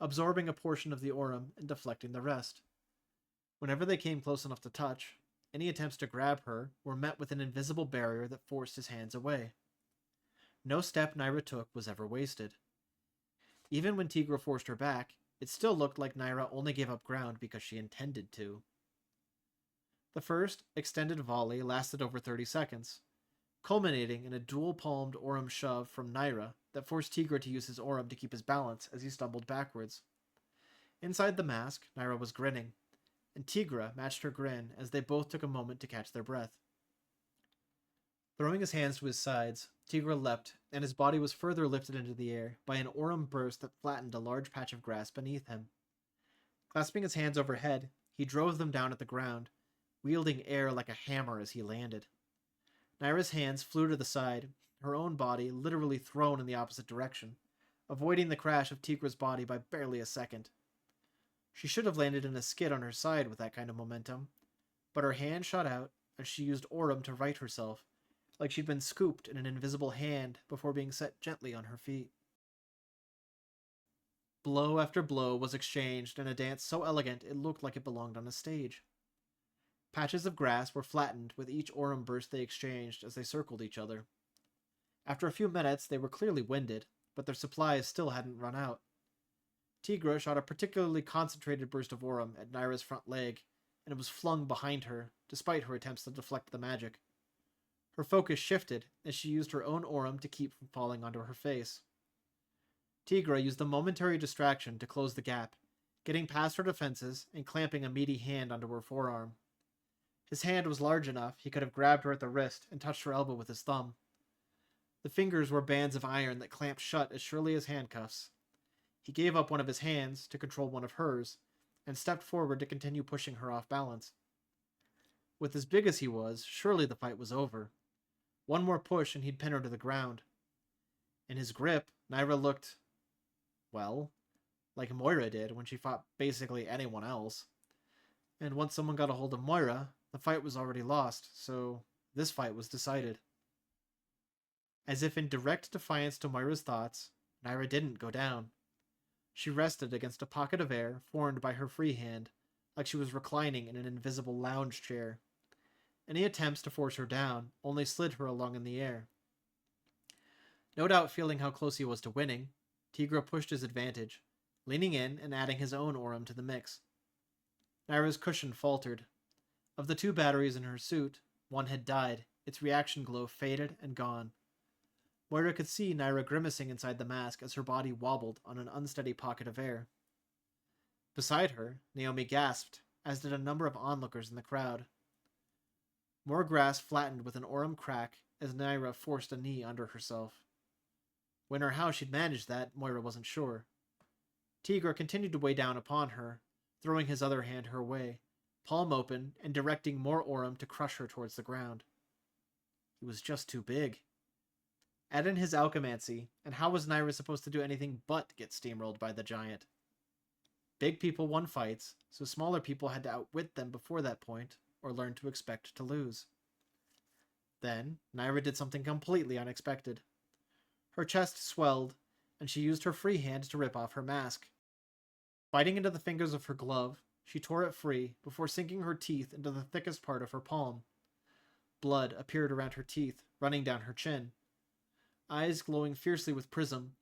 absorbing a portion of the aurum and deflecting the rest. Whenever they came close enough to touch, any attempts to grab her were met with an invisible barrier that forced his hands away. No step Naira took was ever wasted. Even when Tigra forced her back, it still looked like Naira only gave up ground because she intended to. The first, extended volley lasted over 30 seconds, culminating in a dual-palmed aurum shove from Naira that forced Tigra to use his aurum to keep his balance as he stumbled backwards. Inside the mask, Naira was grinning, and Tigra matched her grin as they both took a moment to catch their breath. Throwing his hands to his sides, Tigra leapt, and his body was further lifted into the air by an aurum burst that flattened a large patch of grass beneath him. Clasping his hands overhead, he drove them down at the ground, wielding air like a hammer as he landed. Naira's hands flew to the side, her own body literally thrown in the opposite direction, avoiding the crash of Tigra's body by barely a second. She should have landed in a skid on her side with that kind of momentum, but her hand shot out and she used aurum to right herself, like she'd been scooped in an invisible hand before being set gently on her feet. Blow after blow was exchanged in a dance so elegant it looked like it belonged on a stage. Patches of grass were flattened with each aurum burst they exchanged as they circled each other. After a few minutes, they were clearly winded, but their supplies still hadn't run out. Tigra shot a particularly concentrated burst of aurum at Naira's front leg, and it was flung behind her, despite her attempts to deflect the magic. Her focus shifted as she used her own aurum to keep from falling onto her face. Tigra used the momentary distraction to close the gap, getting past her defenses and clamping a meaty hand onto her forearm. His hand was large enough he could have grabbed her at the wrist and touched her elbow with his thumb. The fingers were bands of iron that clamped shut as surely as handcuffs. He gave up one of his hands to control one of hers, and stepped forward to continue pushing her off balance. With as big as he was, surely the fight was over. One more push and he'd pin her to the ground. In his grip, Naira looked, well, like Moira did when she fought basically anyone else. And once someone got a hold of Moira, the fight was already lost, so this fight was decided. As if in direct defiance to Moira's thoughts, Naira didn't go down. She rested against a pocket of air formed by her free hand, like she was reclining in an invisible lounge chair. Any attempts to force her down only slid her along in the air. No doubt feeling how close he was to winning, Tigra pushed his advantage, leaning in and adding his own aurum to the mix. Naira's cushion faltered. Of the 2 batteries in her suit, one had died, its reaction glow faded and gone. Moira could see Naira grimacing inside the mask as her body wobbled on an unsteady pocket of air. Beside her, Naomi gasped, as did a number of onlookers in the crowd. More grass flattened with an aurum crack as Naira forced a knee under herself. When or how she'd managed that, Moira wasn't sure. Tigra continued to weigh down upon her, throwing his other hand her way, palm open and directing more aurum to crush her towards the ground. He was just too big. Add in his alchemancy, and how was Naira supposed to do anything but get steamrolled by the giant? Big people won fights, so smaller people had to outwit them before that point, or learn to expect to lose. Then, Naira did something completely unexpected. Her chest swelled, and she used her free hand to rip off her mask. Biting into the fingers of her glove, she tore it free before sinking her teeth into the thickest part of her palm. Blood appeared around her teeth, running down her chin. Eyes glowing fiercely with prism,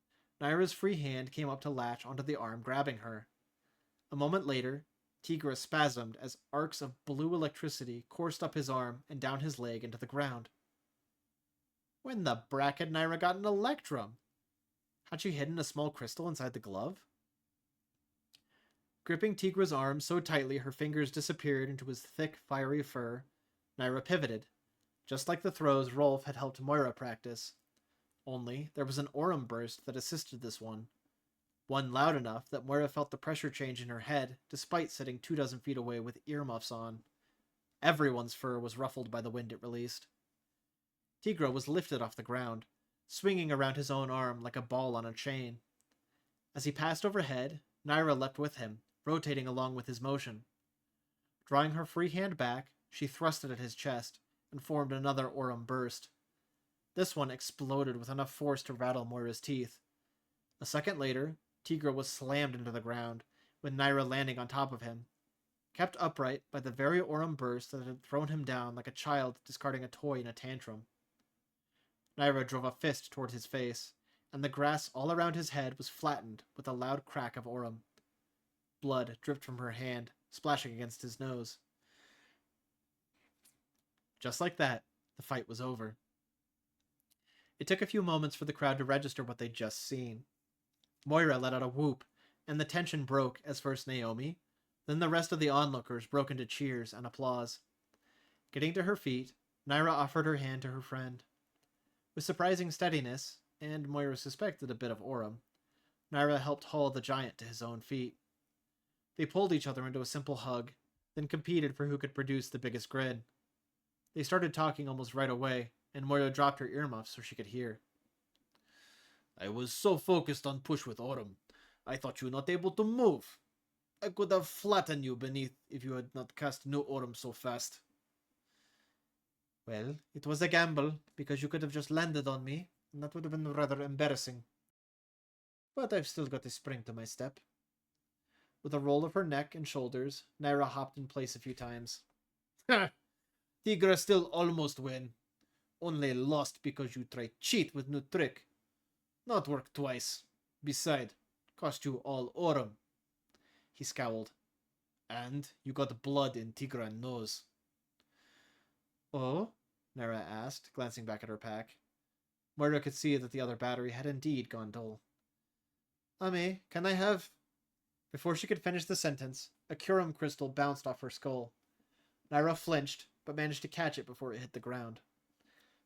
Naira's free hand came up to latch onto the arm grabbing her. A moment later, Tigra spasmed as arcs of blue electricity coursed up his arm and down his leg into the ground. When the brack had Naira got an electrum? Had she hidden a small crystal inside the glove? Gripping Tigra's arm so tightly her fingers disappeared into his thick, fiery fur, Naira pivoted, just like the throws Rolf had helped Moira practice. Only, there was an aurum burst that assisted this one loud enough that Moira felt the pressure change in her head, despite sitting 24 feet away with earmuffs on. Everyone's fur was ruffled by the wind it released. Tigra was lifted off the ground, swinging around his own arm like a ball on a chain. As he passed overhead, Naira leapt with him, rotating along with his motion. Drawing her free hand back, she thrust it at his chest and formed another Aurum burst. This one exploded with enough force to rattle Moira's teeth. A second later, Tigra was slammed into the ground, with Naira landing on top of him, kept upright by the very Aurum burst that had thrown him down like a child discarding a toy in a tantrum. Naira drove a fist toward his face, and the grass all around his head was flattened with a loud crack of Aurum. Blood dripped from her hand, splashing against his nose. Just like that, the fight was over. It took a few moments for the crowd to register what they'd just seen. Moira let out a whoop, and the tension broke as first Naomi, then the rest of the onlookers broke into cheers and applause. Getting to her feet, Naira offered her hand to her friend. With surprising steadiness, and Moira suspected a bit of Aurum, Naira helped haul the giant to his own feet. They pulled each other into a simple hug, then competed for who could produce the biggest grin. They started talking almost right away, and Moira dropped her earmuffs so she could hear. I was so focused on push with Aurum, I thought you were not able to move. I could have flattened you beneath if you had not cast new Aurum so fast. Well, it was a gamble, because you could have just landed on me, and that would have been rather embarrassing. But I've still got a spring to my step. With a roll of her neck and shoulders, Naira hopped in place a few times. Ha! Tigra still almost win. Only lost because you tried cheat with new trick. Not work twice. Beside, cost you all Aurum. He scowled. And you got blood in Tigra nose. Oh? Naira asked, glancing back at her pack. Moira could see that the other battery had indeed gone dull. Ame, can I have... Before she could finish the sentence, a Curum crystal bounced off her skull. Naira flinched, but managed to catch it before it hit the ground.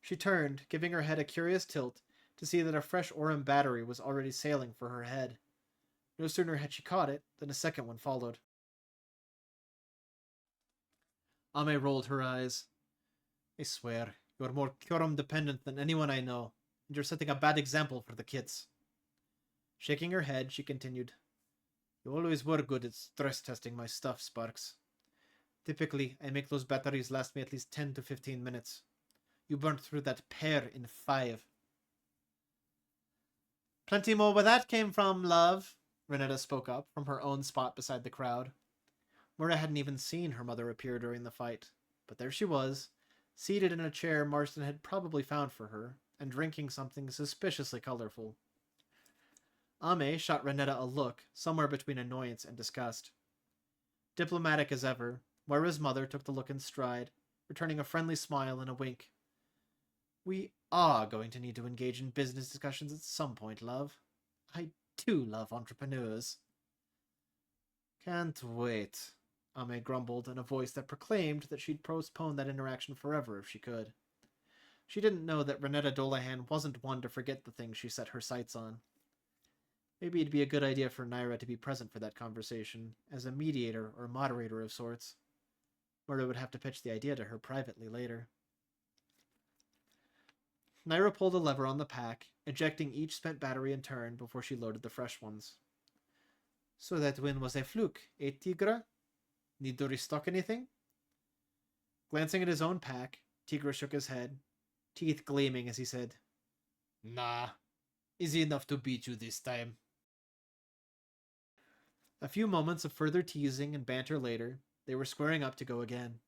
She turned, giving her head a curious tilt, to see that a fresh Aurum battery was already sailing for her head. No sooner had she caught it, than a second one followed. Ame rolled her eyes. I swear, you are more Curum dependent than anyone I know, and you're setting a bad example for the kids. Shaking her head, she continued. You always were good at stress testing my stuff, Sparks. Typically, I make those batteries last me at least 10 to 15 minutes. You burnt through that pair in 5. Plenty more where that came from, love, Renetta spoke up from her own spot beside the crowd. Moira hadn't even seen her mother appear during the fight, but there she was, seated in a chair Marston had probably found for her, and drinking something suspiciously colorful. Ame shot Renetta a look, somewhere between annoyance and disgust. Diplomatic as ever, Moira's mother took the look in stride, returning a friendly smile and a wink. We are going to need to engage in business discussions at some point, love. I do love entrepreneurs. Can't wait, Ame grumbled in a voice that proclaimed that she'd postpone that interaction forever if she could. She didn't know that Renetta Dolahan wasn't one to forget the things she set her sights on. Maybe it'd be a good idea for Naira to be present for that conversation, as a mediator or moderator of sorts. Moira would have to pitch the idea to her privately later. Naira pulled a lever on the pack, ejecting each spent battery in turn before she loaded the fresh ones. So that win was a fluke, eh, Tigra? Need to restock anything? Glancing at his own pack, Tigra shook his head, teeth gleaming as he said, Nah, easy enough to beat you this time. A few moments of further teasing and banter later, they were squaring up to go again.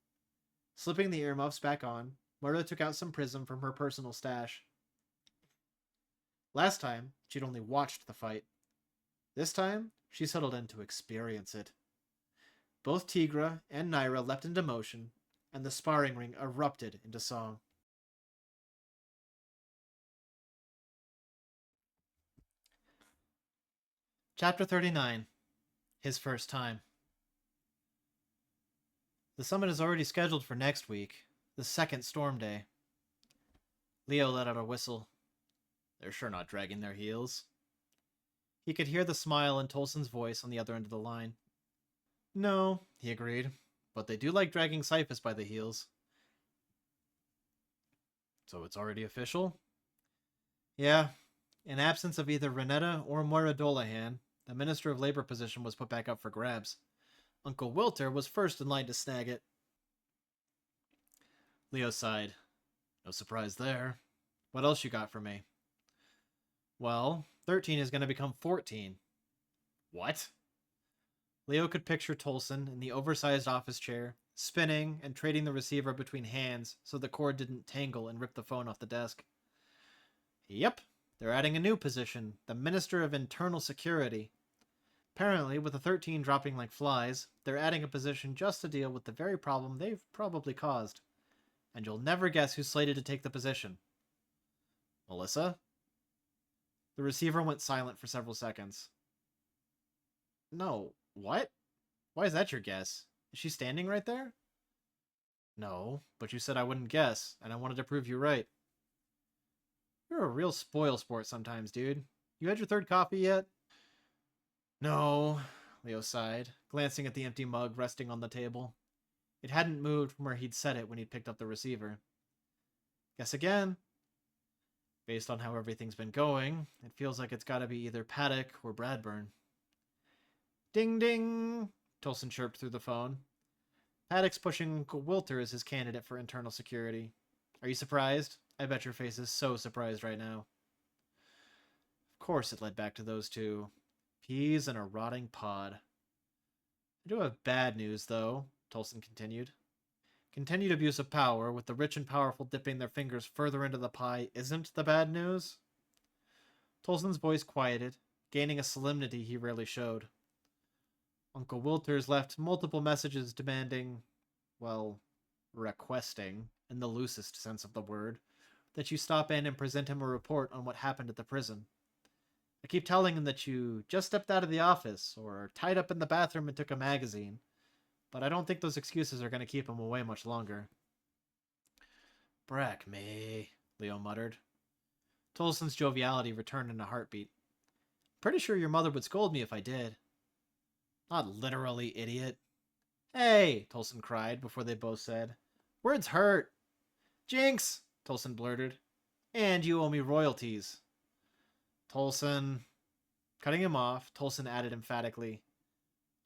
Slipping the earmuffs back on, Moira took out some Prism from her personal stash. Last time, she'd only watched the fight. This time, she settled in to experience it. Both Tigra and Naira leapt into motion, and the sparring ring erupted into song. Chapter 39. His First Time. The summit is already scheduled for next week, the second storm day. Leo let out a whistle. They're sure not dragging their heels. He could hear the smile in Tolson's voice on the other end of the line. No, he agreed, but they do like dragging Cyphus by the heels. So it's already official? Yeah, in absence of either Renetta or Moira Dolahan, The Minister of Labor position was put back up for grabs. Uncle Wilter was first in line to snag it. Leo sighed. No surprise there. What else you got for me? Well, 13 is going to become 14. What? Leo could picture Tolson in the oversized office chair, spinning and trading the receiver between hands so the cord didn't tangle and rip the phone off the desk. Yep, they're adding a new position, the Minister of Internal Security. Apparently, with the 13 dropping like flies, they're adding a position just to deal with the very problem they've probably caused. And you'll never guess who's slated to take the position. Melissa? The receiver went silent for several seconds. No, what? Why is that your guess? Is she standing right there? No, but you said I wouldn't guess, and I wanted to prove you right. You're a real spoil sport sometimes, dude. You had your third coffee yet? No, Leo sighed, glancing at the empty mug resting on the table. It hadn't moved from where he'd set it when he'd picked up the receiver. Guess again. Based on how everything's been going, it feels like it's gotta be either Paddock or Bradburn. Ding ding! Tolson chirped through the phone. Paddock's pushing Uncle Wilter as his candidate for internal security. Are you surprised? I bet your face is so surprised right now. Of course it led back to those two. Peas in a rotting pod. I do have bad news, though, Tolson continued. Continued abuse of power, with the rich and powerful dipping their fingers further into the pie, isn't the bad news? Tolson's voice quieted, gaining a solemnity he rarely showed. Uncle Wilter's left multiple messages demanding, well, requesting, in the loosest sense of the word, that you stop in and present him a report on what happened at the prison. I keep telling him that you just stepped out of the office, or tied up in the bathroom and took a magazine, but I don't think those excuses are going to keep him away much longer. Brack me, Leo muttered. Tolson's joviality returned in a heartbeat. Pretty sure your mother would scold me if I did. Not literally, idiot. Hey, Tolson cried before they both said. Words hurt. Jinx, Tolson blurted. And you owe me royalties. Tolson. Cutting him off, Tolson added emphatically.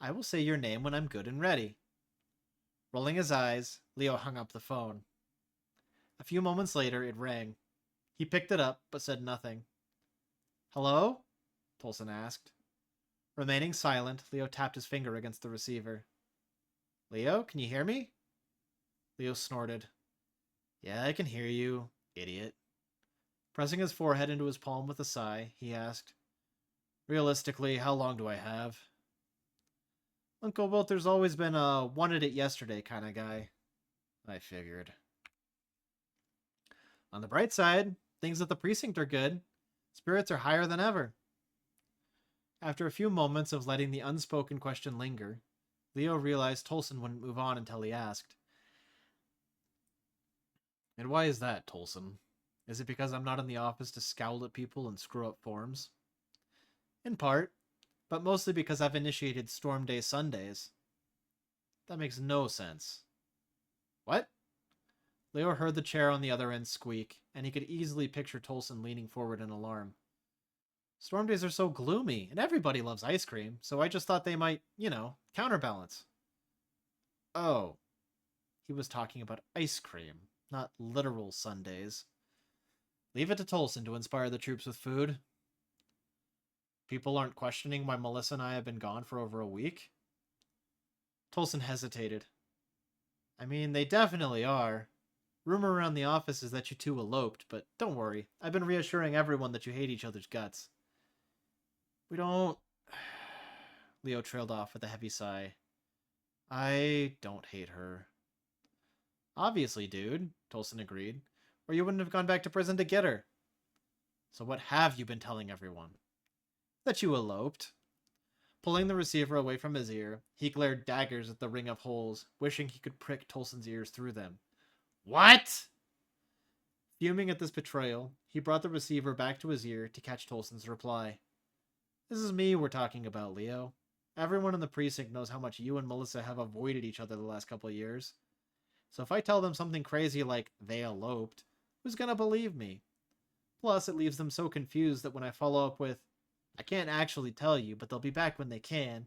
I will say your name when I'm good and ready. Rolling his eyes, Leo hung up the phone. A few moments later, it rang. He picked it up, but said nothing. Hello? Tolson asked. Remaining silent, Leo tapped his finger against the receiver. Leo, can you hear me? Leo snorted. Yeah, I can hear you, idiot. Pressing his forehead into his palm with a sigh, he asked, Realistically, how long do I have? Uncle Wilter's always been a wanted it yesterday kind of guy. I figured. On the bright side, things at the precinct are good. Spirits are higher than ever. After a few moments of letting the unspoken question linger, Leo realized Tolson wouldn't move on until he asked. And why is that, Tolson? Is it because I'm not in the office to scowl at people and screw up forms? In part, but mostly because I've initiated Storm Day Sundays. That makes no sense. What? Leo heard the chair on the other end squeak, and he could easily picture Tolson leaning forward in alarm. Storm days are so gloomy, and everybody loves ice cream, so I just thought they might, counterbalance. Oh. He was talking about ice cream, not literal Sundays. Leave it to Tolson to inspire the troops with food. People aren't questioning why Melissa and I have been gone for over a week? Tolson hesitated. I mean, they definitely are. Rumor around the office is that you two eloped, but don't worry. I've been reassuring everyone that you hate each other's guts. We don't... Leo trailed off with a heavy sigh. I don't hate her. Obviously, dude, Tolson agreed, or you wouldn't have gone back to prison to get her. So what have you been telling everyone? That you eloped. Pulling the receiver away from his ear, he glared daggers at the ring of holes, wishing he could prick Tolson's ears through them. What? Fuming at this betrayal, he brought the receiver back to his ear to catch Tolson's reply. This is me we're talking about, Leo. Everyone in the precinct knows how much you and Melissa have avoided each other the last couple of years. So if I tell them something crazy like they eloped, who's gonna believe me? Plus, it leaves them so confused that when I follow up with, I can't actually tell you, but they'll be back when they can.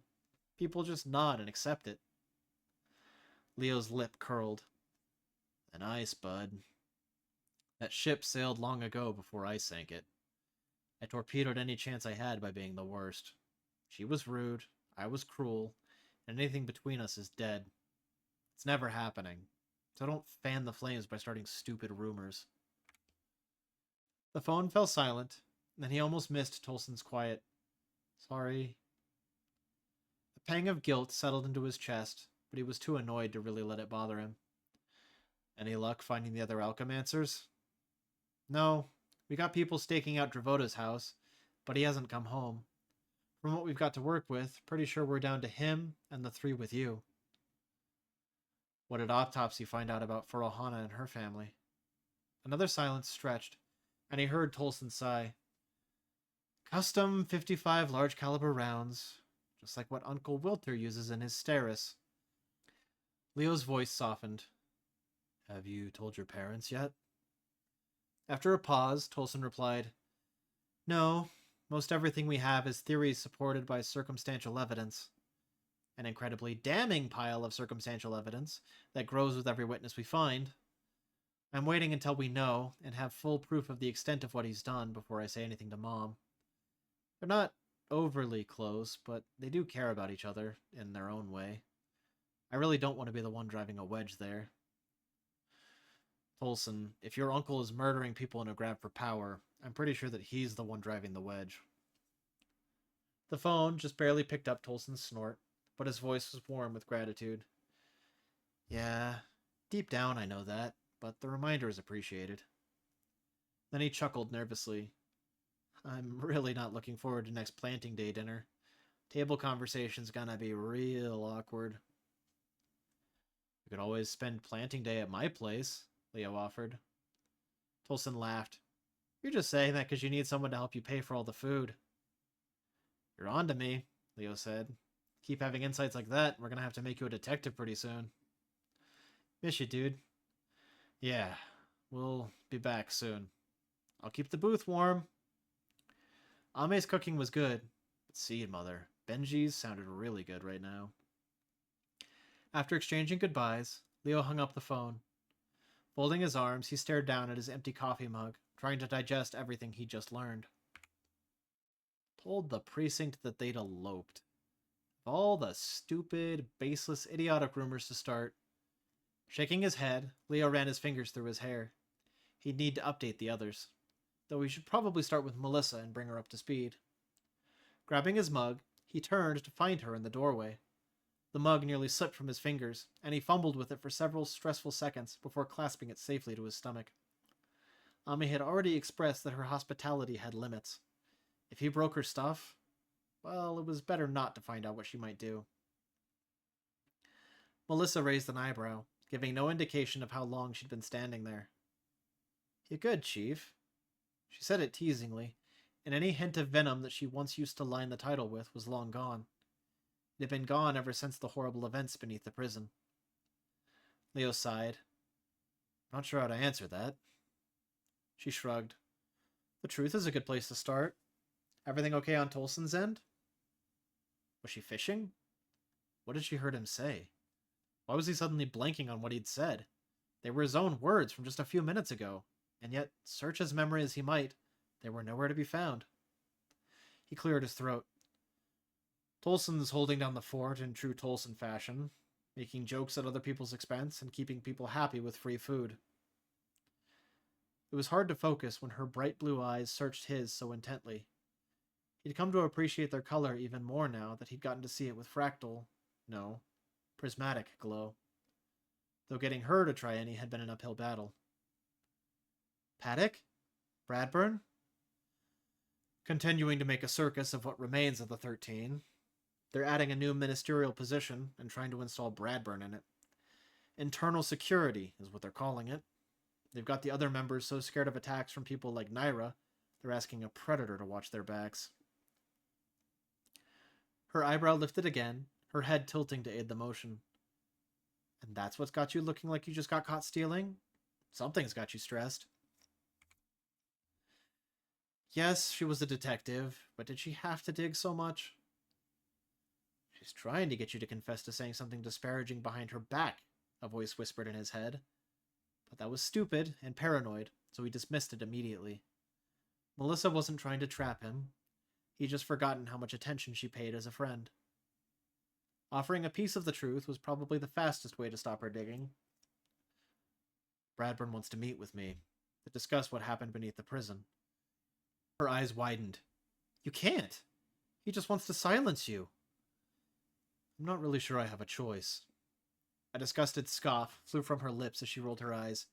People just nod and accept it. Leo's lip curled. An ice, bud. That ship sailed long ago before I sank it. I torpedoed any chance I had by being the worst. She was rude, I was cruel, and anything between us is dead. It's never happening. So don't fan the flames by starting stupid rumors. The phone fell silent, and then he almost missed Tolson's quiet, "Sorry." A pang of guilt settled into his chest, but he was too annoyed to really let it bother him. Any luck finding the other Alchemancers? No. We got people staking out Dravota's house, but he hasn't come home. From what we've got to work with, pretty sure we're down to him and the 3 with you. What did Autopsy find out about Furohana and her family? Another silence stretched, and he heard Tolson sigh. Custom 55 large caliber rounds, just like what Uncle Wilter uses in his Steris. Leo's voice softened. Have you told your parents yet? After a pause, Tolson replied, No, most everything we have is theories supported by circumstantial evidence. An incredibly damning pile of circumstantial evidence that grows with every witness we find. I'm waiting until we know and have full proof of the extent of what he's done before I say anything to Mom. They're not overly close, but they do care about each other in their own way. I really don't want to be the one driving a wedge there. Tolson, if your uncle is murdering people in a grab for power, I'm pretty sure that he's the one driving the wedge. The phone just barely picked up Tolson's snort, but his voice was warm with gratitude. Yeah, deep down I know that, but the reminder is appreciated. Then he chuckled nervously. I'm really not looking forward to next planting day dinner. Table conversation's gonna be real awkward. We could always spend planting day at my place, Leo offered. Tolson laughed. You're just saying that because you need someone to help you pay for all the food. You're on to me, Leo said. Keep having insights like that, we're gonna have to make you a detective pretty soon. Miss you, dude. Yeah, we'll be back soon. I'll keep the booth warm. Ame's cooking was good, but seed mother, Benji's sounded really good right now. After exchanging goodbyes, Leo hung up the phone. Folding his arms, he stared down at his empty coffee mug, trying to digest everything he just learned. Told the precinct that they'd eloped. Of all the stupid, baseless, idiotic rumors to start. Shaking his head, Leo ran his fingers through his hair. He'd need to update the others. Though he should probably start with Melissa and bring her up to speed. Grabbing his mug, he turned to find her in the doorway. The mug nearly slipped from his fingers, and he fumbled with it for several stressful seconds before clasping it safely to his stomach. Ame had already expressed that her hospitality had limits. If he broke her stuff, well, it was better not to find out what she might do. Melissa raised an eyebrow, giving no indication of how long she'd been standing there. You good, Chief? She said it teasingly, and any hint of venom that she once used to line the title with was long gone. It had been gone ever since the horrible events beneath the prison. Leo sighed. Not sure how to answer that. She shrugged. The truth is a good place to start. Everything okay on Tolson's end? Was she fishing? What had she heard him say? Why was he suddenly blanking on what he'd said? They were his own words from just a few minutes ago, and yet, search his memory as he might, they were nowhere to be found. He cleared his throat. Tolson's holding down the fort in true Tolson fashion, making jokes at other people's expense and keeping people happy with free food. It was hard to focus when her bright blue eyes searched his so intently. He'd come to appreciate their color even more now that he'd gotten to see it with prismatic glow. Though getting her to try any had been an uphill battle. Paddock? Bradburn? Continuing to make a circus of what remains of the 13. They're adding a new ministerial position and trying to install Bradburn in it. Internal security is what they're calling it. They've got the other members so scared of attacks from people like Naira, they're asking a predator to watch their backs. Her eyebrow lifted again, her head tilting to aid the motion. And that's what's got you looking like you just got caught stealing? Something's got you stressed. Yes, she was a detective, but did she have to dig so much? She's trying to get you to confess to saying something disparaging behind her back, a voice whispered in his head. But that was stupid and paranoid, so he dismissed it immediately. Melissa wasn't trying to trap him. He'd just forgotten how much attention she paid as a friend. Offering a piece of the truth was probably the fastest way to stop her digging. Bradburn wants to meet with me, to discuss what happened beneath the prison. Her eyes widened. You can't! He just wants to silence you. I'm not really sure I have a choice. A disgusted scoff flew from her lips as she rolled her eyes.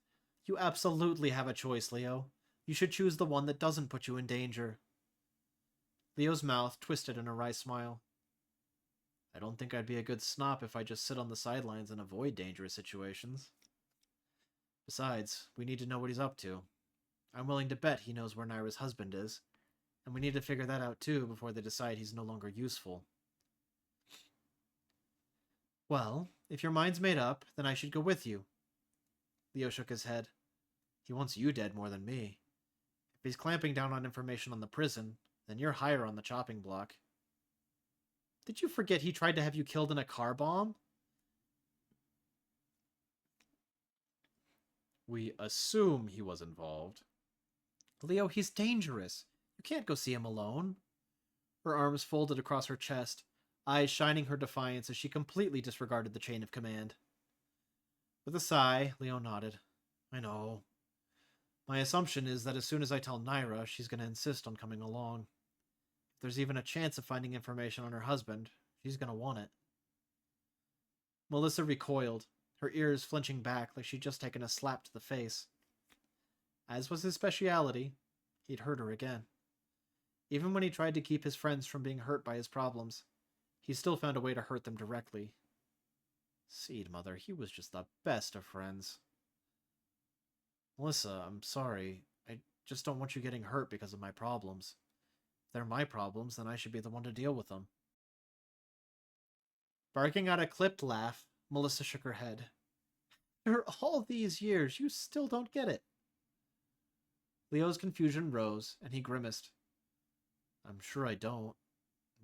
You absolutely have a choice, Leo. You should choose the one that doesn't put you in danger. Leo's mouth twisted in a wry smile. I don't think I'd be a good snop if I just sit on the sidelines and avoid dangerous situations. Besides, we need to know what he's up to. I'm willing to bet he knows where Naira's husband is, and we need to figure that out too before they decide he's no longer useful. Well, if your mind's made up, then I should go with you. Leo shook his head. He wants you dead more than me. If he's clamping down on information on the prison, then you're higher on the chopping block. Did you forget he tried to have you killed in a car bomb? We assume he was involved. Leo, he's dangerous. You can't go see him alone. Her arms folded across her chest, eyes shining her defiance as she completely disregarded the chain of command. With a sigh, Leo nodded. I know. My assumption is that as soon as I tell Naira, she's going to insist on coming along. If there's even a chance of finding information on her husband, she's going to want it. Melissa recoiled, her ears flinching back like she'd just taken a slap to the face. As was his speciality, he'd hurt her again. Even when he tried to keep his friends from being hurt by his problems, he still found a way to hurt them directly. Seed Mother, he was just the best of friends. Melissa, I'm sorry. I just don't want you getting hurt because of my problems. If they're my problems, then I should be the one to deal with them. Barking out a clipped laugh, Melissa shook her head. After all these years, you still don't get it. Leo's confusion rose, and he grimaced. I'm sure I don't.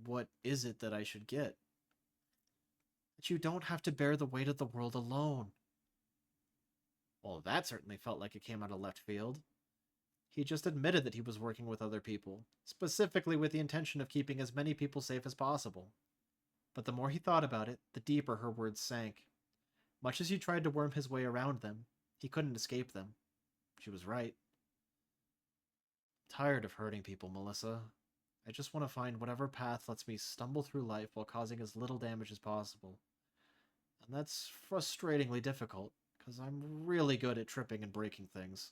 What is it that I should get? That you don't have to bear the weight of the world alone. Well, that certainly felt like it came out of left field. He just admitted that he was working with other people, specifically with the intention of keeping as many people safe as possible. But the more he thought about it, the deeper her words sank. Much as he tried to worm his way around them, he couldn't escape them. She was right. I'm tired of hurting people, Melissa. I just want to find whatever path lets me stumble through life while causing as little damage as possible. And that's frustratingly difficult, because I'm really good at tripping and breaking things.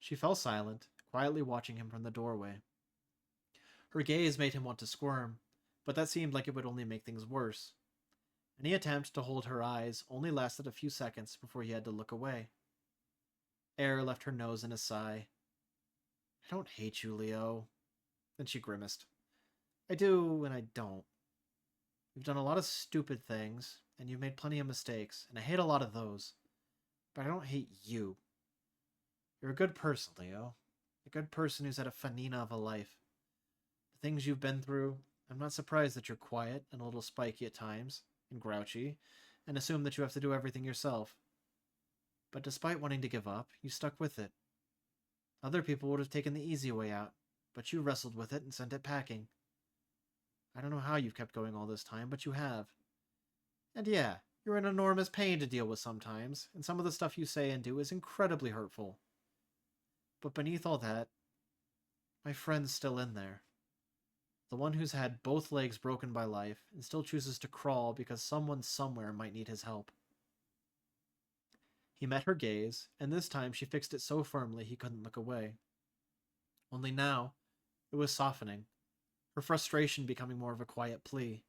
She fell silent, quietly watching him from the doorway. Her gaze made him want to squirm, but that seemed like it would only make things worse. Any attempt to hold her eyes only lasted a few seconds before he had to look away. Air left her nose in a sigh. I don't hate you, Leo. Then she grimaced. I do and I don't. You've done a lot of stupid things, and you've made plenty of mistakes, and I hate a lot of those. But I don't hate you. You're a good person, Leo. A good person who's had a fanina of a life. The things you've been through, I'm not surprised that you're quiet and a little spiky at times, and grouchy, and assume that you have to do everything yourself. But despite wanting to give up, you stuck with it. Other people would have taken the easy way out, but you wrestled with it and sent it packing. I don't know how you've kept going all this time, but you have. And yeah, you're in enormous pain to deal with sometimes, and some of the stuff you say and do is incredibly hurtful. But beneath all that, my friend's still in there. The one who's had both legs broken by life and still chooses to crawl because someone somewhere might need his help. He met her gaze, and this time she fixed it so firmly he couldn't look away. Only now, it was softening, her frustration becoming more of a quiet plea.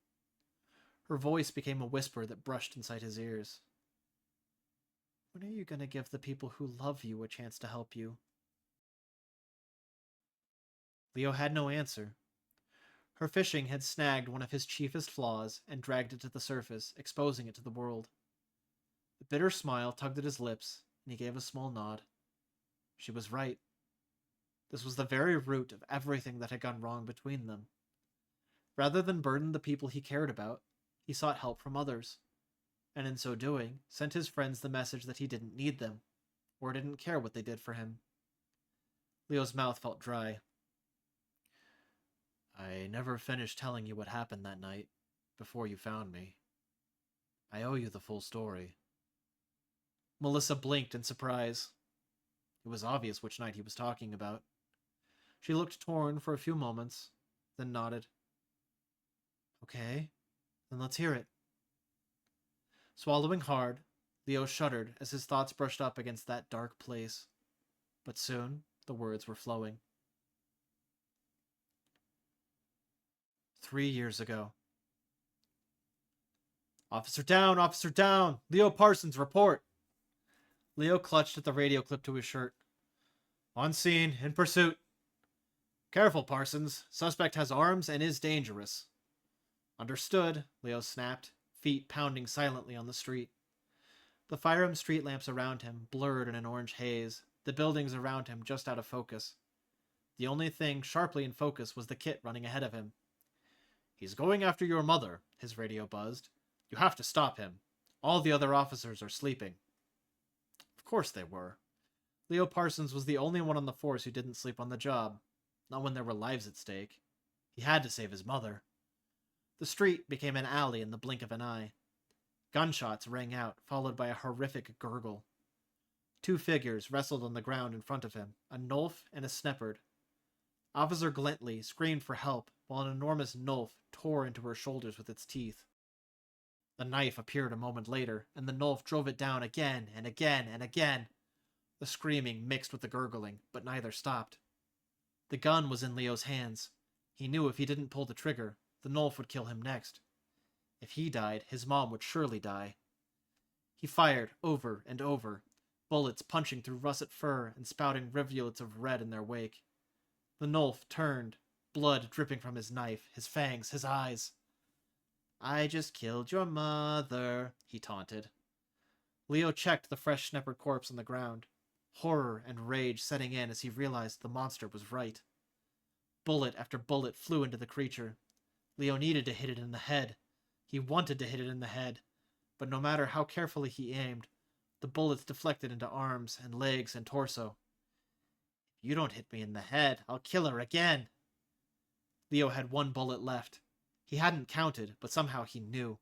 Her voice became a whisper that brushed inside his ears. When are you going to give the people who love you a chance to help you? Leo had no answer. Her fishing had snagged one of his chiefest flaws and dragged it to the surface, exposing it to the world. The bitter smile tugged at his lips, and he gave a small nod. She was right. This was the very root of everything that had gone wrong between them. Rather than burden the people he cared about, he sought help from others, and in so doing, sent his friends the message that he didn't need them, or didn't care what they did for him. Leo's mouth felt dry. I never finished telling you what happened that night, before you found me. I owe you the full story. Melissa blinked in surprise. It was obvious which night he was talking about. She looked torn for a few moments, then nodded. Okay, then let's hear it. Swallowing hard, Leo shuddered as his thoughts brushed up against that dark place. But soon, the words were flowing. 3 years ago. Officer down! Officer down! Leo Parsons, report! Leo clutched at the radio clip to his shirt. On scene, in pursuit. Careful, Parsons. Suspect has arms and is dangerous. Understood, Leo snapped, feet pounding silently on the street. The Firearm street lamps around him blurred in an orange haze, the buildings around him just out of focus. The only thing sharply in focus was the kit running ahead of him. He's going after your mother, his radio buzzed. You have to stop him. All the other officers are sleeping. Of course they were. Leo Parsons was the only one on the force who didn't sleep on the job, not when there were lives at stake. He had to save his mother. The street became an alley in the blink of an eye. Gunshots rang out, followed by a horrific gurgle. 2 figures wrestled on the ground in front of him, a Nulf and a Sneppard. Officer Glentley screamed for help, while an enormous Nulf tore into her shoulders with its teeth. The knife appeared a moment later, and the Nulf drove it down again and again and again. The screaming mixed with the gurgling, but neither stopped. The gun was in Leo's hands. He knew if he didn't pull the trigger, the Nulf would kill him next. If he died, his mom would surely die. He fired over and over, bullets punching through russet fur and spouting rivulets of red in their wake. The Nulf turned, blood dripping from his knife, his fangs, his eyes. I just killed your mother, he taunted. Leo checked the fresh Sneppard corpse on the ground, horror and rage setting in as he realized the monster was right. Bullet after bullet flew into the creature. Leo needed to hit it in the head. He wanted to hit it in the head, but no matter how carefully he aimed, the bullets deflected into arms and legs and torso. If you don't hit me in the head, I'll kill her again. Leo had 1 bullet left. He hadn't counted, but somehow he knew.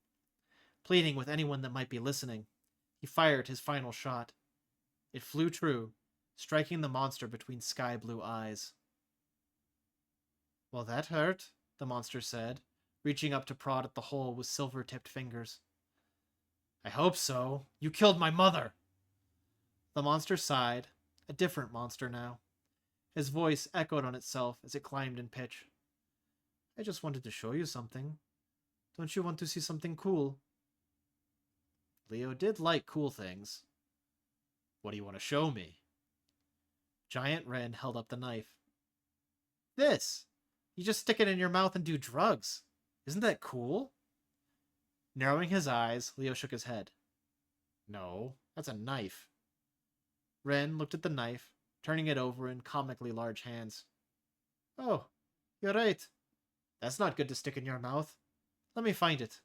Pleading with anyone that might be listening, he fired his final shot. It flew true, striking the monster between sky-blue eyes. Well, that hurt, the monster said, reaching up to prod at the hole with silver-tipped fingers. I hope so. You killed my mother. The monster sighed, a different monster now. His voice echoed on itself as it climbed in pitch. I just wanted to show you something. Don't you want to see something cool? Leo did like cool things. What do you want to show me? Giant Ren held up the knife. This! You just stick it in your mouth and do drugs. Isn't that cool? Narrowing his eyes, Leo shook his head. No, that's a knife. Ren looked at the knife, turning it over in comically large hands. Oh, you're right. That's not good to stick in your mouth. Let me find it.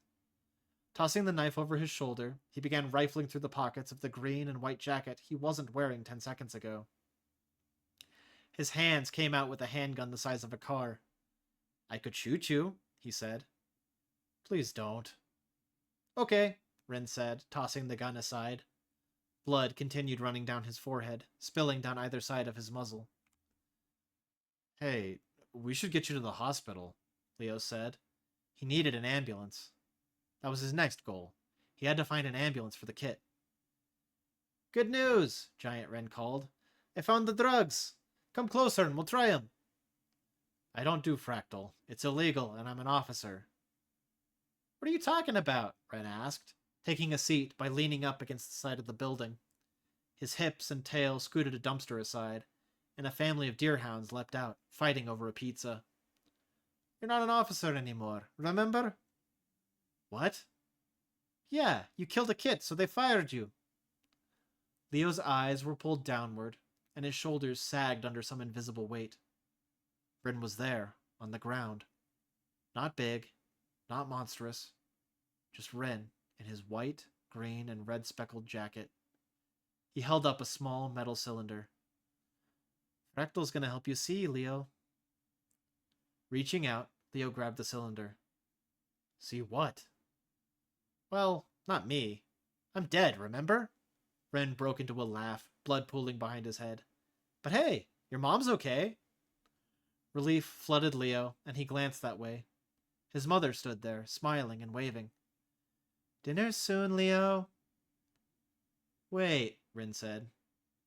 Tossing the knife over his shoulder, he began rifling through the pockets of the green and white jacket he wasn't wearing 10 seconds ago. His hands came out with a handgun the size of a car. I could shoot you, he said. Please don't. Okay, Ren said, tossing the gun aside. Blood continued running down his forehead, spilling down either side of his muzzle. Hey, we should get you to the hospital, Leo said. He needed an ambulance. That was his next goal. He had to find an ambulance for the kit. Good news, Giant Ren called. I found the drugs. Come closer and we'll try them. I don't do fractal. It's illegal and I'm an officer. What are you talking about? Ren asked, taking a seat by leaning up against the side of the building. His hips and tail scooted a dumpster aside, and a family of deerhounds leapt out, fighting over a pizza. You're not an officer anymore, remember? What? Yeah, you killed a kid, so they fired you. Leo's eyes were pulled downward, and his shoulders sagged under some invisible weight. Rin was there, on the ground. Not big, not monstrous, just Rin in his white, green, and red speckled jacket. He held up a small metal cylinder. Fractal's gonna help you see, Leo. Reaching out, Leo grabbed the cylinder. See what? Well, not me. I'm dead, remember? Ren broke into a laugh, blood pooling behind his head. But hey, your mom's okay. Relief flooded Leo, and he glanced that way. His mother stood there, smiling and waving. Dinner soon, Leo. Wait, Rin said.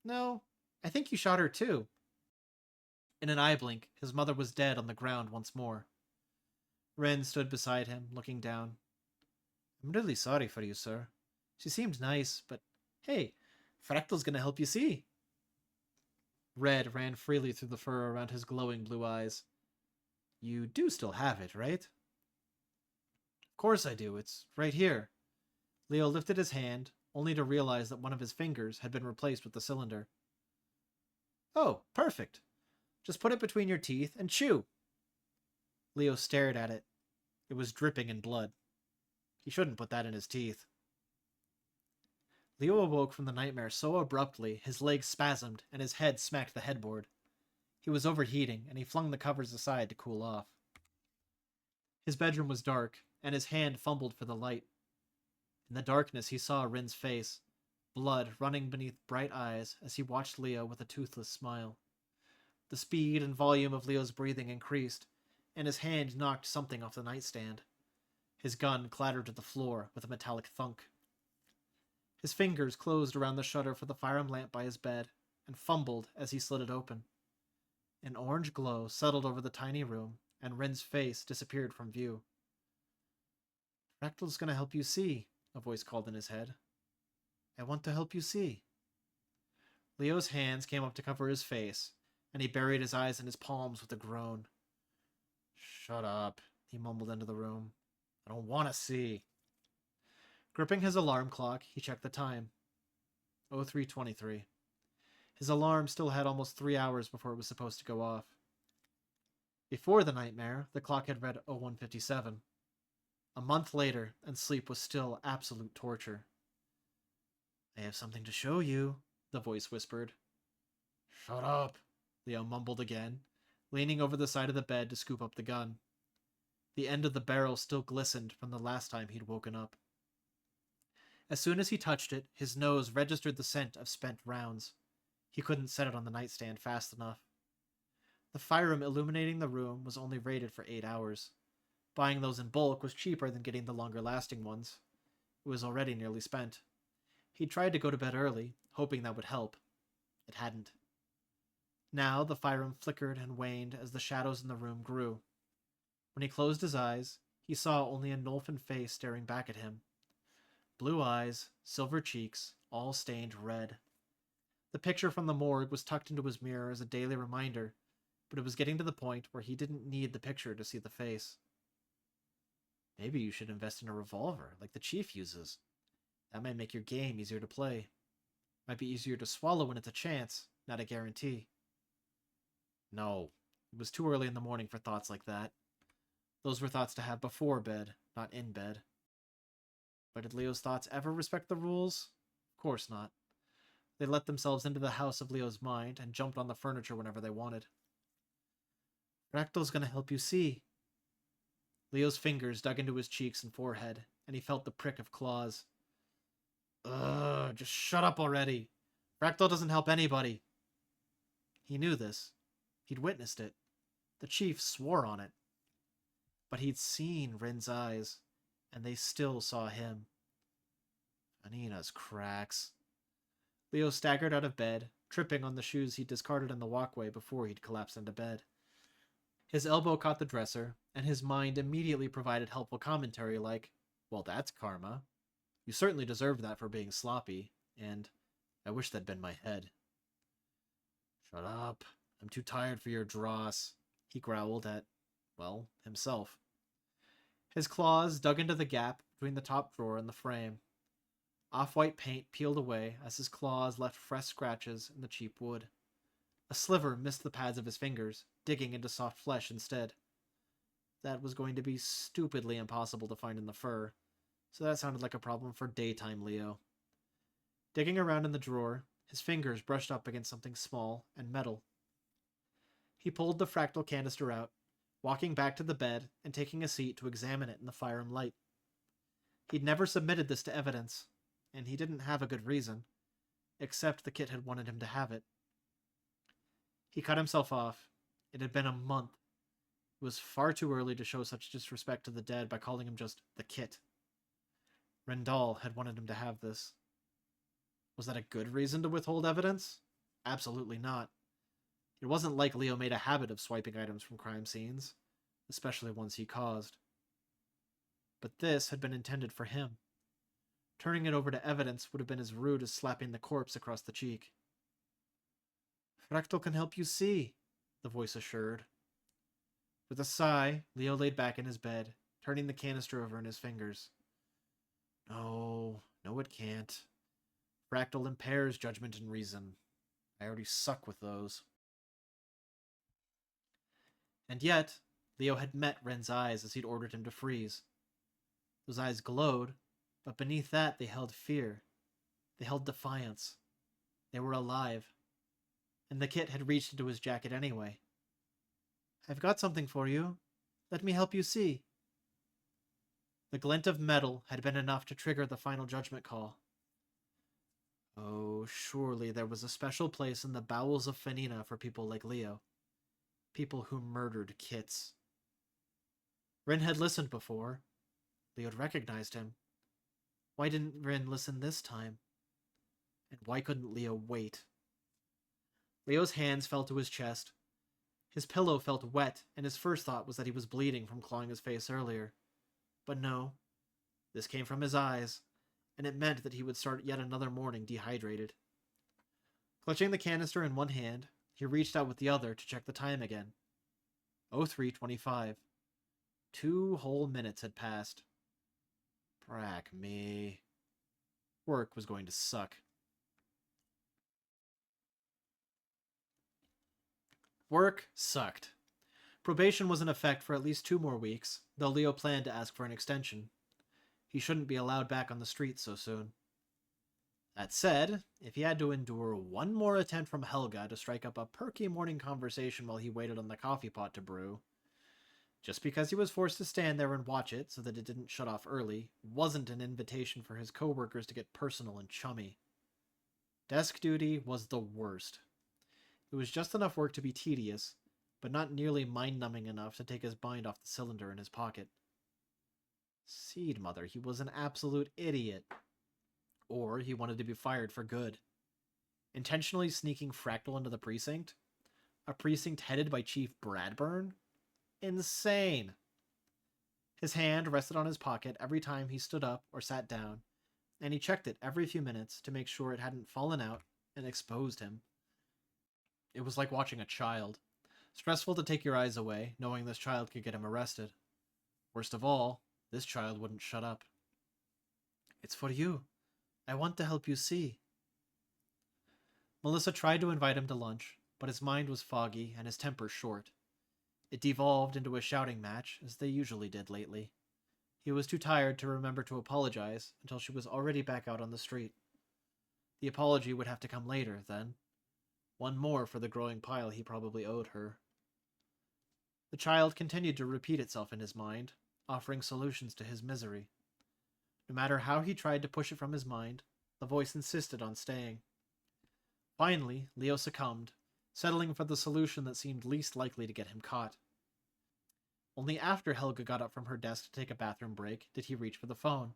No, I think you shot her too. In an eye blink, his mother was dead on the ground once more. Ren stood beside him, looking down. I'm really sorry for you, sir. She seemed nice, but hey, Fractal's gonna help you see. Red ran freely through the fur around his glowing blue eyes. You do still have it, right? Of course I do. It's right here. Leo lifted his hand, only to realize that one of his fingers had been replaced with the cylinder. Oh, perfect. Just put it between your teeth and chew. Leo stared at it. It was dripping in blood. He shouldn't put that in his teeth. Leo awoke from the nightmare so abruptly his legs spasmed and his head smacked the headboard. He was overheating, and he flung the covers aside to cool off. His bedroom was dark, and his hand fumbled for the light. In the darkness he saw Rin's face, blood running beneath bright eyes as he watched Leo with a toothless smile. The speed and volume of Leo's breathing increased, and his hand knocked something off the nightstand. His gun clattered to the floor with a metallic thunk. His fingers closed around the shutter for the firearm lamp by his bed, and fumbled as he slid it open. An orange glow settled over the tiny room, and Rin's face disappeared from view. Fractal's gonna help you see, a voice called in his head. I want to help you see. Leo's hands came up to cover his face, and he buried his eyes in his palms with a groan. Shut up, he mumbled into the room. I don't want to see. Gripping his alarm clock, he checked the time. 03:23. His alarm still had almost 3 hours before it was supposed to go off. Before the nightmare, the clock had read 01:57. A month later, and sleep was still absolute torture. I have something to show you, the voice whispered. Shut up, Leo mumbled again, leaning over the side of the bed to scoop up the gun. The end of the barrel still glistened from the last time he'd woken up. As soon as he touched it, his nose registered the scent of spent rounds. He couldn't set it on the nightstand fast enough. The firearm illuminating the room was only rated for 8 hours. Buying those in bulk was cheaper than getting the longer-lasting ones. It was already nearly spent. He tried to go to bed early, hoping that would help. It hadn't. Now the firearm flickered and waned as the shadows in the room grew. When he closed his eyes, he saw only a Nolfin face staring back at him. Blue eyes, silver cheeks, all stained red. The picture from the morgue was tucked into his mirror as a daily reminder, but it was getting to the point where he didn't need the picture to see the face. Maybe you should invest in a revolver, like the Chief uses. That might make your game easier to play. Might be easier to swallow when it's a chance, not a guarantee. No, it was too early in the morning for thoughts like that. Those were thoughts to have before bed, not in bed. But did Leo's thoughts ever respect the rules? Of course not. They let themselves into the house of Leo's mind and jumped on the furniture whenever they wanted. Fractal's gonna help you see. Leo's fingers dug into his cheeks and forehead, and he felt the prick of claws. Ugh, just shut up already. Fractal doesn't help anybody. He knew this. He'd witnessed it. The Chief swore on it. But he'd seen Rin's eyes, and they still saw him. Anina's cracks. Leo staggered out of bed, tripping on the shoes he'd discarded in the walkway before he'd collapsed into bed. His elbow caught the dresser, and his mind immediately provided helpful commentary like, well, that's karma. You certainly deserved that for being sloppy, and I wish that'd been my head. Shut up. I'm too tired for your dross, he growled at, well, himself. His claws dug into the gap between the top drawer and the frame. Off-white paint peeled away as his claws left fresh scratches in the cheap wood. A sliver missed the pads of his fingers, digging into soft flesh instead. That was going to be stupidly impossible to find in the fur, so that sounded like a problem for daytime Leo. Digging around in the drawer, his fingers brushed up against something small and metal. He pulled the fractal canister out, walking back to the bed and taking a seat to examine it in the firearm light. He'd never submitted this to evidence, and he didn't have a good reason, except the kit had wanted him to have it. He cut himself off. It had been a month. It was far too early to show such disrespect to the dead by calling him just the kit. Rendal had wanted him to have this. Was that a good reason to withhold evidence? Absolutely not. It wasn't like Leo made a habit of swiping items from crime scenes, especially ones he caused. But this had been intended for him. Turning it over to evidence would have been as rude as slapping the corpse across the cheek. Fractal can help you see, the voice assured. With a sigh, Leo laid back in his bed, turning the canister over in his fingers. No, it can't. Fractal impairs judgment and reason. I already suck with those. And yet, Leo had met Ren's eyes as he'd ordered him to freeze. Those eyes glowed, but beneath that they held fear. They held defiance. They were alive. And the kit had reached into his jacket anyway. I've got something for you. Let me help you see. The glint of metal had been enough to trigger the final judgment call. Oh, surely there was a special place in the bowels of Fenina for people like Leo. People who murdered kits. Rin had listened before. Leo had recognized him. Why didn't Rin listen this time? And why couldn't Leo wait? Leo's hands fell to his chest. His pillow felt wet, and his first thought was that he was bleeding from clawing his face earlier. But no. This came from his eyes, and it meant that he would start yet another morning dehydrated. Clutching the canister in one hand, he reached out with the other to check the time again. 03:25. 2 whole minutes had passed. Brack me. Work was going to suck. Work sucked. Probation was in effect for at least 2 more weeks, though Leo planned to ask for an extension. He shouldn't be allowed back on the streets so soon. That said, if he had to endure one more attempt from Helga to strike up a perky morning conversation while he waited on the coffee pot to brew, just because he was forced to stand there and watch it so that it didn't shut off early wasn't an invitation for his coworkers to get personal and chummy. Desk duty was the worst. It was just enough work to be tedious, but not nearly mind-numbing enough to take his mind off the cylinder in his pocket. Seed Mother, he was an absolute idiot. Or he wanted to be fired for good. Intentionally sneaking Fractal into the precinct? A precinct headed by Chief Bradburn? Insane! His hand rested on his pocket every time he stood up or sat down, and he checked it every few minutes to make sure it hadn't fallen out and exposed him. It was like watching a child. Stressful to take your eyes away, knowing this child could get him arrested. Worst of all, this child wouldn't shut up. It's for you. I want to help you see. Melissa tried to invite him to lunch, but his mind was foggy and his temper short. It devolved into a shouting match, as they usually did lately. He was too tired to remember to apologize until she was already back out on the street. The apology would have to come later, then. One more for the growing pile he probably owed her. The child continued to repeat itself in his mind, offering solutions to his misery. No matter how he tried to push it from his mind, the voice insisted on staying. Finally, Leo succumbed, settling for the solution that seemed least likely to get him caught. Only after Helga got up from her desk to take a bathroom break did he reach for the phone.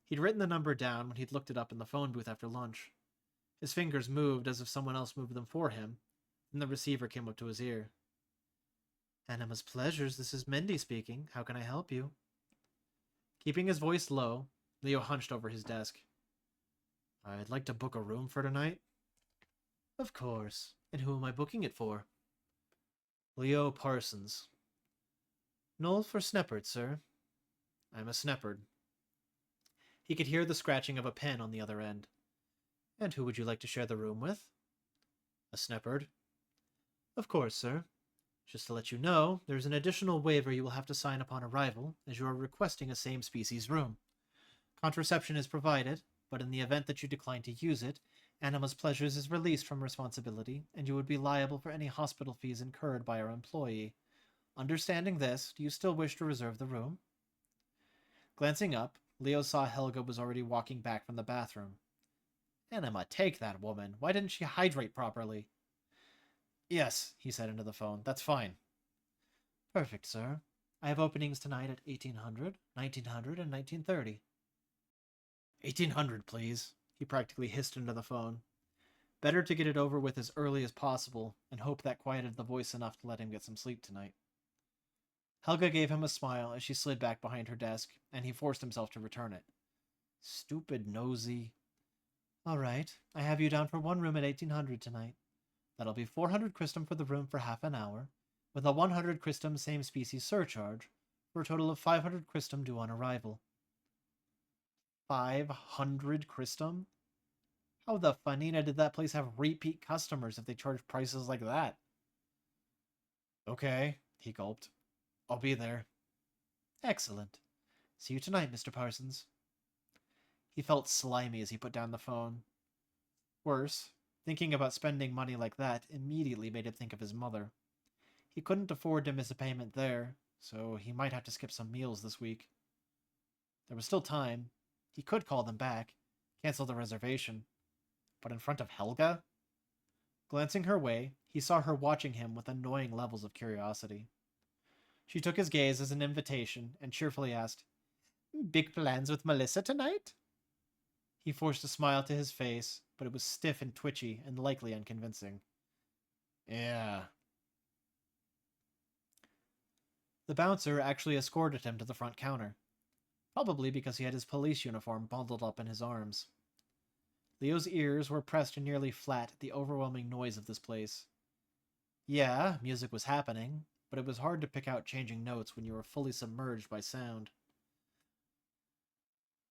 He'd written the number down when he'd looked it up in the phone booth after lunch. His fingers moved as if someone else moved them for him, and the receiver came up to his ear. Anima's Pleasures, this is Mindy speaking. How can I help you? Keeping his voice low, Leo hunched over his desk. I'd like to book a room for tonight. Of course. And who am I booking it for? Leo Parsons. Noel for Sneppard, sir. I'm a Sneppard. He could hear the scratching of a pen on the other end. And who would you like to share the room with? A Sneppard. Of course, sir. Just to let you know, there's an additional waiver you will have to sign upon arrival, as you are requesting a same-species room. Contraception is provided, but in the event that you decline to use it, Anima's Pleasures is released from responsibility, and you would be liable for any hospital fees incurred by our employee. Understanding this, do you still wish to reserve the room? Glancing up, Leo saw Helga was already walking back from the bathroom. Anima, take that woman. Why didn't she hydrate properly? Yes, he said into the phone. That's fine. Perfect, sir. I have openings tonight at 1800, 1900, and 1930. 1800, please, he practically hissed into the phone. Better to get it over with as early as possible, and hope that quieted the voice enough to let him get some sleep tonight. Helga gave him a smile as she slid back behind her desk, and he forced himself to return it. Stupid nosy. All right, I have you down for one room at 1800 tonight. That'll be 400 Christum for the room for half an hour, with a 100 Christum same-species surcharge, for a total of 500 Christum due on arrival. 500 Christum? How the fanina did that place have repeat customers if they charge prices like that? Okay, he gulped. I'll be there. Excellent. See you tonight, Mr. Parsons. He felt slimy as he put down the phone. Worse, thinking about spending money like that immediately made him think of his mother. He couldn't afford to miss a payment there, so he might have to skip some meals this week. There was still time. He could call them back, cancel the reservation. But in front of Helga? Glancing her way, he saw her watching him with annoying levels of curiosity. She took his gaze as an invitation and cheerfully asked, Big plans with Melissa tonight? He forced a smile to his face, but it was stiff and twitchy and likely unconvincing. Yeah. The bouncer actually escorted him to the front counter, probably because he had his police uniform bundled up in his arms. Leo's ears were pressed nearly flat at the overwhelming noise of this place. Yeah, music was happening, but it was hard to pick out changing notes when you were fully submerged by sound.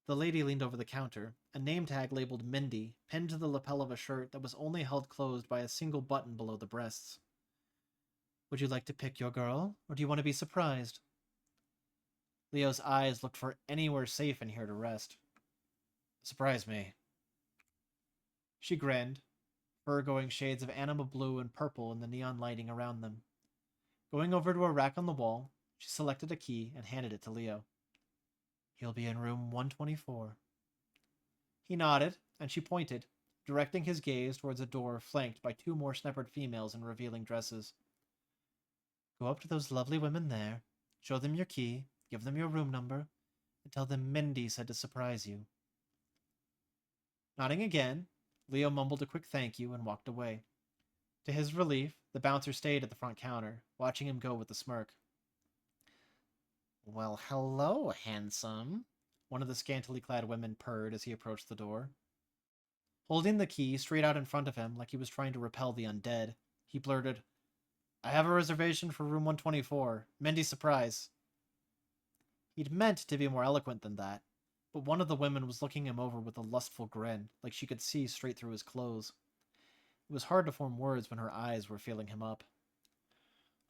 The lady leaned over the counter, a name tag labeled Mindy pinned to the lapel of a shirt that was only held closed by a single button below the breasts. Would you like to pick your girl, or do you want to be surprised? Leo's eyes looked for anywhere safe in here to rest. Surprise me. She grinned, fur-going shades of anima blue and purple in the neon lighting around them. Going over to a rack on the wall, she selected a key and handed it to Leo. He'll be in room 124. He nodded, and she pointed, directing his gaze towards a door flanked by two more snappered females in revealing dresses. Go up to those lovely women there, show them your key, give them your room number, and tell them Mindy said to surprise you. Nodding again, Leo mumbled a quick thank you and walked away. To his relief, the bouncer stayed at the front counter, watching him go with a smirk. Well, hello, handsome, one of the scantily clad women purred as he approached the door. Holding the key straight out in front of him like he was trying to repel the undead, he blurted, I have a reservation for room 124. Mindy's surprise. He'd meant to be more eloquent than that, but one of the women was looking him over with a lustful grin, like she could see straight through his clothes. It was hard to form words when her eyes were feeling him up.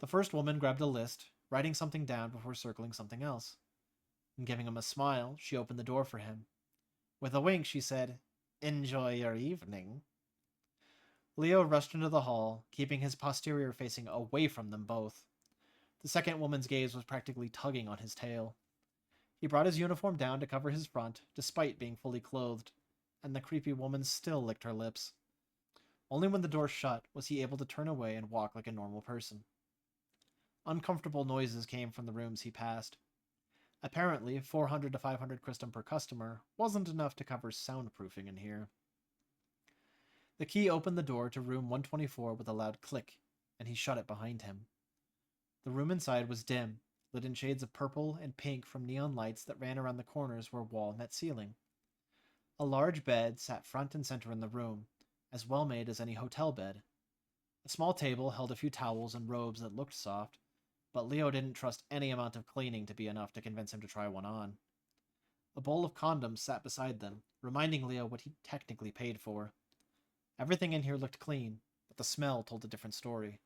The first woman grabbed a list, writing something down before circling something else. And giving him a smile, she opened the door for him. With a wink, she said, Enjoy your evening. Leo rushed into the hall, keeping his posterior facing away from them both. The second woman's gaze was practically tugging on his tail. He brought his uniform down to cover his front, despite being fully clothed, and the creepy woman still licked her lips. Only when the door shut was he able to turn away and walk like a normal person. Uncomfortable noises came from the rooms he passed. Apparently, 400 to 500 Christum per customer wasn't enough to cover soundproofing in here. The key opened the door to room 124 with a loud click, and he shut it behind him. The room inside was dim, lit in shades of purple and pink from neon lights that ran around the corners where wall met ceiling. A large bed sat front and center in the room, as well made as any hotel bed. A small table held a few towels and robes that looked soft, but Leo didn't trust any amount of cleaning to be enough to convince him to try one on. A bowl of condoms sat beside them, reminding Leo what he technically paid for. Everything in here looked clean, but the smell told a different story.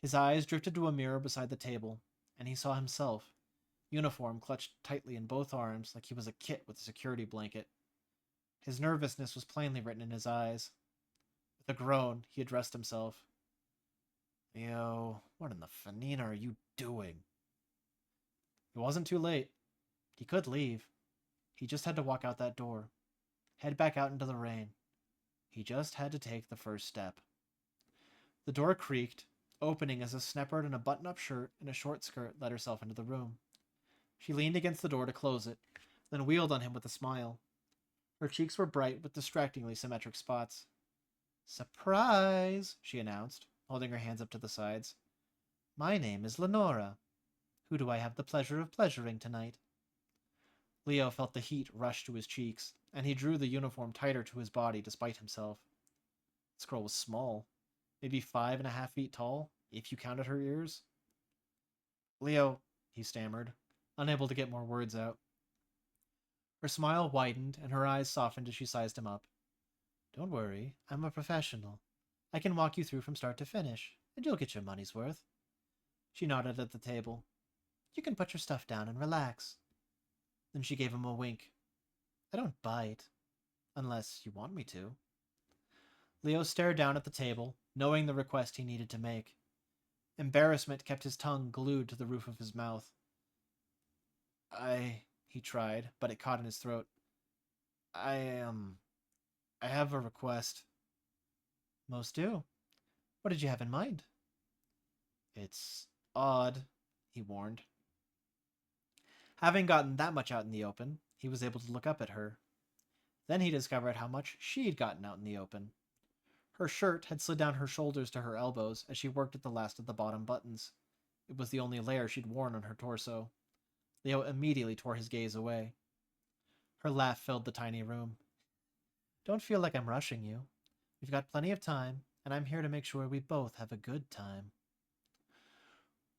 His eyes drifted to a mirror beside the table, and he saw himself, uniform clutched tightly in both arms like he was a kit with a security blanket. His nervousness was plainly written in his eyes. With a groan, he addressed himself. Yo, what in the fanina are you doing? It wasn't too late. He could leave. He just had to walk out that door. Head back out into the rain. He just had to take the first step. The door creaked, opening as a snapper in a button-up shirt and a short skirt let herself into the room. She leaned against the door to close it, then wheeled on him with a smile. Her cheeks were bright with distractingly symmetric spots. Surprise, she announced, holding her hands up to the sides. My name is Lenora. Who do I have the pleasure of pleasuring tonight? Leo felt the heat rush to his cheeks, and he drew the uniform tighter to his body despite himself. This girl was small, maybe 5.5 feet tall, if you counted her ears. Leo, he stammered, unable to get more words out. Her smile widened, and her eyes softened as she sized him up. Don't worry, I'm a professional. I can walk you through from start to finish, and you'll get your money's worth. She nodded at the table. You can put your stuff down and relax. Then she gave him a wink. I don't bite, unless you want me to. Leo stared down at the table, knowing the request he needed to make. Embarrassment kept his tongue glued to the roof of his mouth. He tried, but it caught in his throat. I have a request. Most do. What did you have in mind? It's odd, he warned. Having gotten that much out in the open, he was able to look up at her. Then he discovered how much she'd gotten out in the open. Her shirt had slid down her shoulders to her elbows as she worked at the last of the bottom buttons. It was the only layer she'd worn on her torso. Leo immediately tore his gaze away. Her laugh filled the tiny room. Don't feel like I'm rushing you. We've got plenty of time, and I'm here to make sure we both have a good time.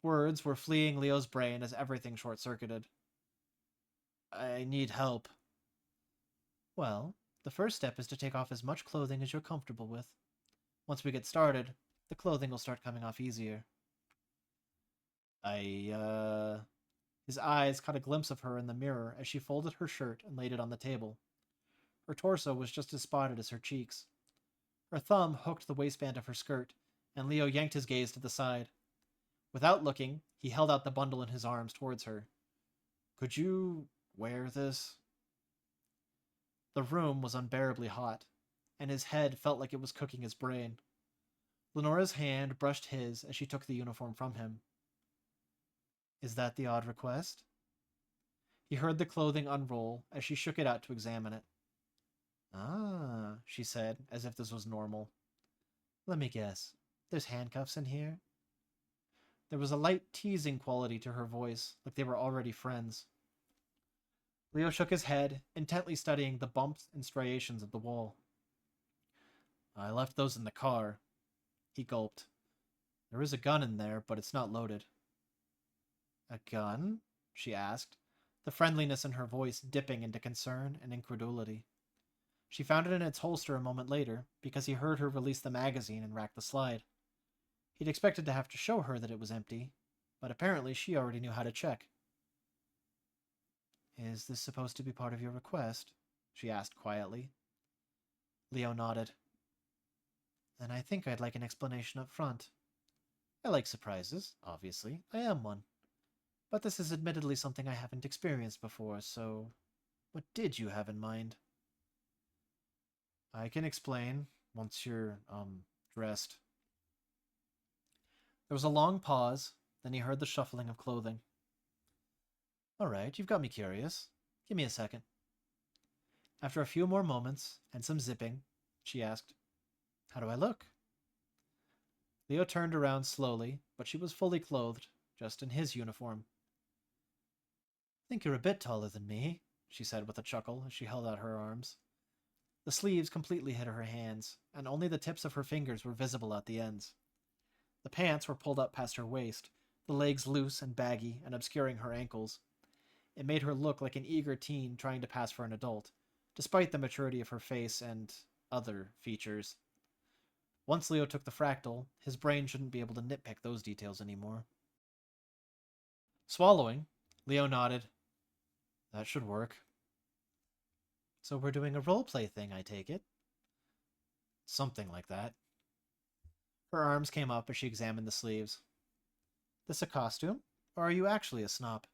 Words were fleeing Leo's brain as everything short-circuited. I need help. Well, the first step is to take off as much clothing as you're comfortable with. Once we get started, the clothing will start coming off easier. His eyes caught a glimpse of her in the mirror as she folded her shirt and laid it on the table. Her torso was just as spotted as her cheeks. Her thumb hooked the waistband of her skirt, and Leo yanked his gaze to the side. Without looking, he held out the bundle in his arms towards her. Could you wear this? The room was unbearably hot, and his head felt like it was cooking his brain. Lenora's hand brushed his as she took the uniform from him. Is that the odd request? He heard the clothing unroll as she shook it out to examine it. Ah, she said, as if this was normal. Let me guess. There's handcuffs in here? There was a light teasing quality to her voice, like they were already friends. Leo shook his head, intently studying the bumps and striations of the wall. I left those in the car. He gulped. There is a gun in there, but it's not loaded. A gun? She asked, the friendliness in her voice dipping into concern and incredulity. She found it in its holster a moment later, because he heard her release the magazine and rack the slide. He'd expected to have to show her that it was empty, but apparently she already knew how to check. Is this supposed to be part of your request? She asked quietly. Leo nodded. Then I think I'd like an explanation up front. I like surprises, obviously. I am one. But this is admittedly something I haven't experienced before, so what did you have in mind? I can explain once you're, dressed. There was a long pause, then he heard the shuffling of clothing. All right, you've got me curious. Give me a second. After a few more moments and some zipping, she asked, How do I look? Leo turned around slowly, but she was fully clothed, just in his uniform. I think you're a bit taller than me, she said with a chuckle as she held out her arms. The sleeves completely hid her hands, and only the tips of her fingers were visible at the ends. The pants were pulled up past her waist, the legs loose and baggy and obscuring her ankles. It made her look like an eager teen trying to pass for an adult, despite the maturity of her face and other features. Once Leo took the fractal, his brain shouldn't be able to nitpick those details anymore. Swallowing, Leo nodded. That should work. So we're doing a roleplay thing, I take it? Something like that. Her arms came up as she examined the sleeves. This a costume? Or are you actually a snob?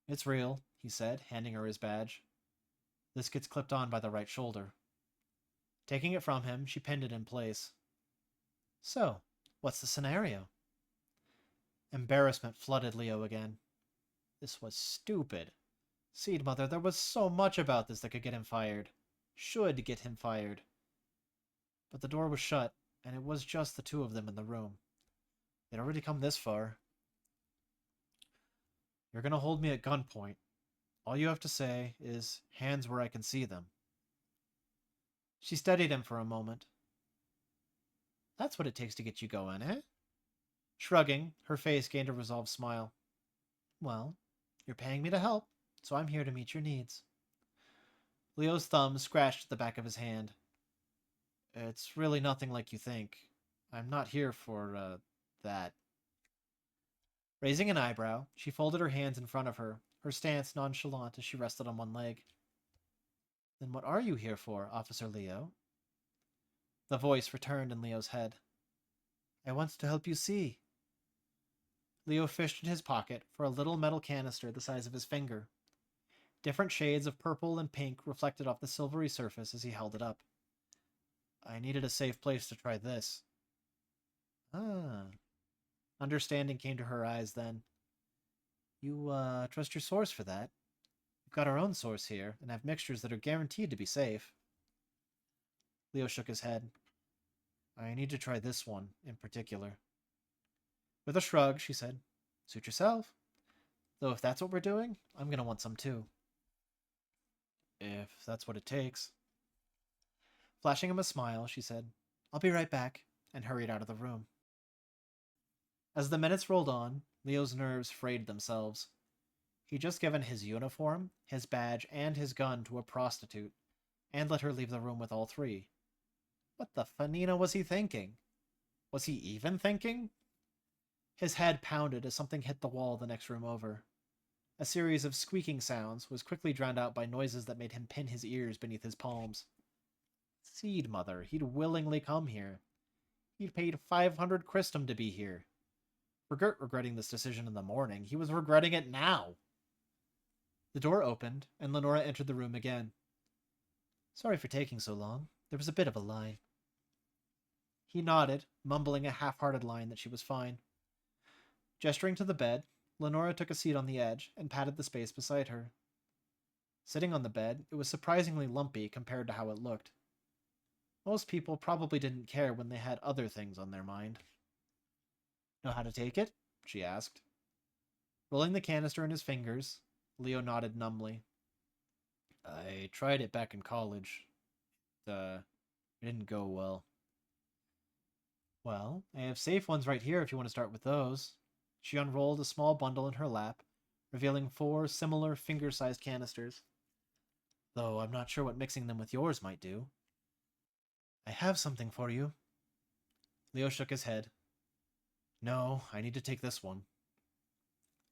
It's real, he said, handing her his badge. This gets clipped on by the right shoulder. Taking it from him, she pinned it in place. So, what's the scenario? Embarrassment flooded Leo again. This was stupid. Seed Mother, there was so much about this that could get him fired. Should get him fired. But the door was shut, and it was just the two of them in the room. They'd already come this far. You're gonna hold me at gunpoint. All you have to say is, hands where I can see them. She studied him for a moment. That's what it takes to get you going, eh? Shrugging, her face gained a resolved smile. Well, you're paying me to help, so I'm here to meet your needs. Leo's thumb scratched at the back of his hand. It's really nothing like you think. I'm not here for, that. Raising an eyebrow, she folded her hands in front of her, her stance nonchalant as she rested on one leg. Then what are you here for, Officer Leo? The voice returned in Leo's head. I want to help you see. Leo fished in his pocket for a little metal canister the size of his finger. Different shades of purple and pink reflected off the silvery surface as he held it up. I needed a safe place to try this. Ah. Understanding came to her eyes then. You, trust your source for that? We've got our own source here, and have mixtures that are guaranteed to be safe. Leo shook his head. I need to try this one, in particular. With a shrug, she said, Suit yourself. Though if that's what we're doing, I'm gonna want some too. If that's what it takes. Flashing him a smile, she said, I'll be right back, and hurried out of the room. As the minutes rolled on, Leo's nerves frayed themselves. He'd just given his uniform, his badge, and his gun to a prostitute, and let her leave the room with all three. What the fanina was he thinking? Was he even thinking? His head pounded as something hit the wall the next room over. A series of squeaking sounds was quickly drowned out by noises that made him pin his ears beneath his palms. Seed Mother, he'd willingly come here. He'd paid 500 Christum to be here. Regretting this decision in the morning, he was regretting it now. The door opened, and Lenora entered the room again. Sorry for taking so long. There was a bit of a line. He nodded, mumbling a half-hearted line that she was fine. Gesturing to the bed, Lenora took a seat on the edge and patted the space beside her. Sitting on the bed, it was surprisingly lumpy compared to how it looked. Most people probably didn't care when they had other things on their mind. Know how to take it? She asked. Rolling the canister in his fingers, Leo nodded numbly. I tried it back in college. It didn't go well. Well, I have safe ones right here if you want to start with those. She unrolled a small bundle in her lap, revealing 4 similar finger-sized canisters. Though I'm not sure what mixing them with yours might do. I have something for you. Leo shook his head. No, I need to take this one.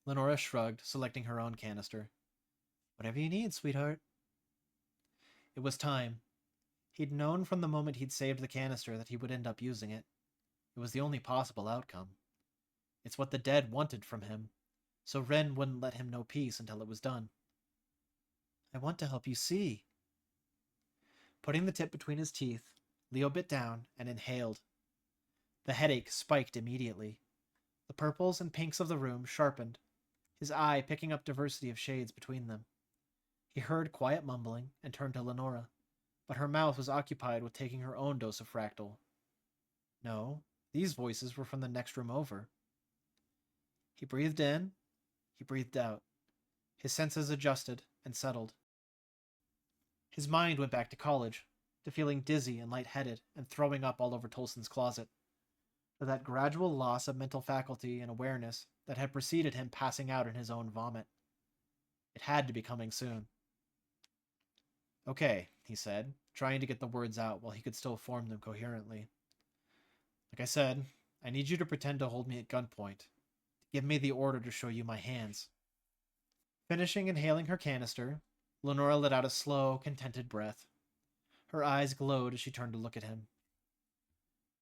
Lenora shrugged, selecting her own canister. Whatever you need, sweetheart. It was time. He'd known from the moment he'd saved the canister that he would end up using it. It was the only possible outcome. It's what the dead wanted from him, so Ren wouldn't let him know peace until it was done. I want to help you see. Putting the tip between his teeth, Leo bit down and inhaled. The headache spiked immediately. The purples and pinks of the room sharpened, his eye picking up diversity of shades between them. He heard quiet mumbling and turned to Lenora, but her mouth was occupied with taking her own dose of fractal. No, these voices were from the next room over. He breathed in, he breathed out. His senses adjusted and settled. His mind went back to college, to feeling dizzy and lightheaded and throwing up all over Tolson's closet, to that gradual loss of mental faculty and awareness that had preceded him passing out in his own vomit. It had to be coming soon. Okay, he said, trying to get the words out while he could still form them coherently. Like I said, I need you to pretend to hold me at gunpoint. Give me the order to show you my hands. Finishing inhaling her canister, Lenora let out a slow, contented breath. Her eyes glowed as she turned to look at him.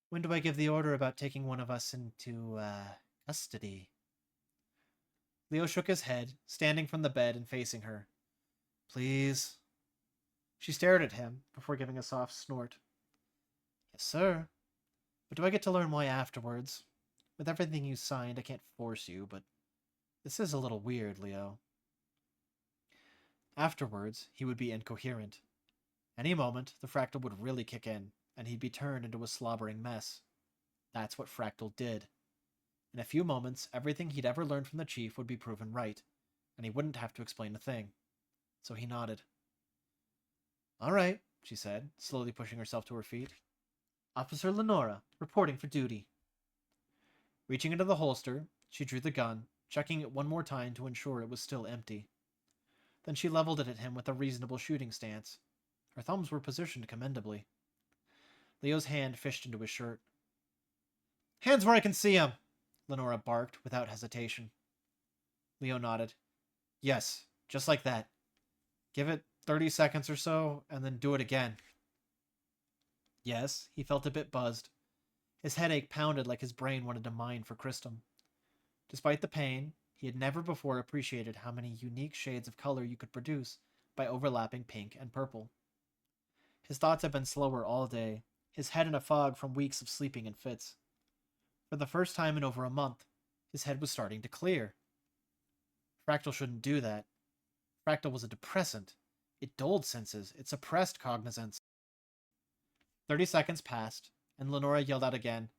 When do I give the order about taking one of us into, custody? Leo shook his head, standing from the bed and facing her. Please. She stared at him before giving a soft snort. Yes, sir. But do I get to learn why afterwards? With everything you signed, I can't force you, but this is a little weird, Leo. Afterwards, he would be incoherent. Any moment, the fractal would really kick in, and he'd be turned into a slobbering mess. That's what fractal did. In a few moments, everything he'd ever learned from the chief would be proven right, and he wouldn't have to explain a thing. So he nodded. All right, she said, slowly pushing herself to her feet. Officer Lenora, reporting for duty. Reaching into the holster, she drew the gun, checking it one more time to ensure it was still empty. Then she leveled it at him with a reasonable shooting stance. Her thumbs were positioned commendably. Leo's hand fished into his shirt. Hands where I can see 'em, Lenora barked without hesitation. Leo nodded. Yes, just like that. Give it 30 seconds or so, and then do it again. Yes, he felt a bit buzzed. His headache pounded like his brain wanted to mine for crystal. Despite the pain, he had never before appreciated how many unique shades of color you could produce by overlapping pink and purple. His thoughts had been slower all day, his head in a fog from weeks of sleeping in fits. For the first time in over a month, his head was starting to clear. Fractal shouldn't do that. Fractal was a depressant. It dulled senses. It suppressed cognizance. 30 seconds passed, and Lenora yelled out again,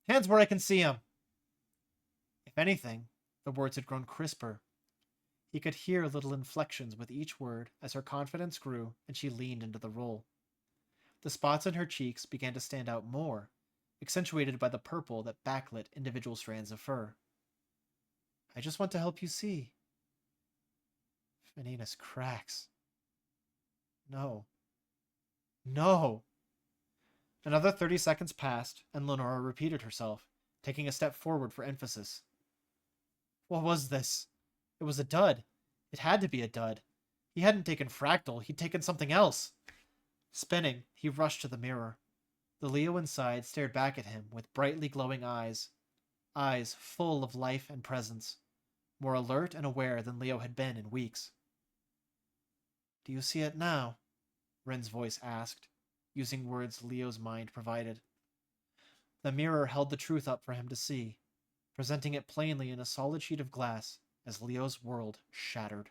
Hands where I can see 'em! If anything, the words had grown crisper. He could hear little inflections with each word as her confidence grew and she leaned into the role. The spots on her cheeks began to stand out more, accentuated by the purple that backlit individual strands of fur. I just want to help you see. Venus cracks. No. No! Another 30 seconds passed, and Lenora repeated herself, taking a step forward for emphasis. What was this? It was a dud. It had to be a dud. He hadn't taken fractal, he'd taken something else. Spinning, he rushed to the mirror. The Leo inside stared back at him with brightly glowing eyes full of life and presence, more alert and aware than Leo had been in weeks. Do you see it now? Rin's voice asked, using words Leo's mind provided. The mirror held the truth up for him to see, presenting it plainly in a solid sheet of glass as Leo's world shattered.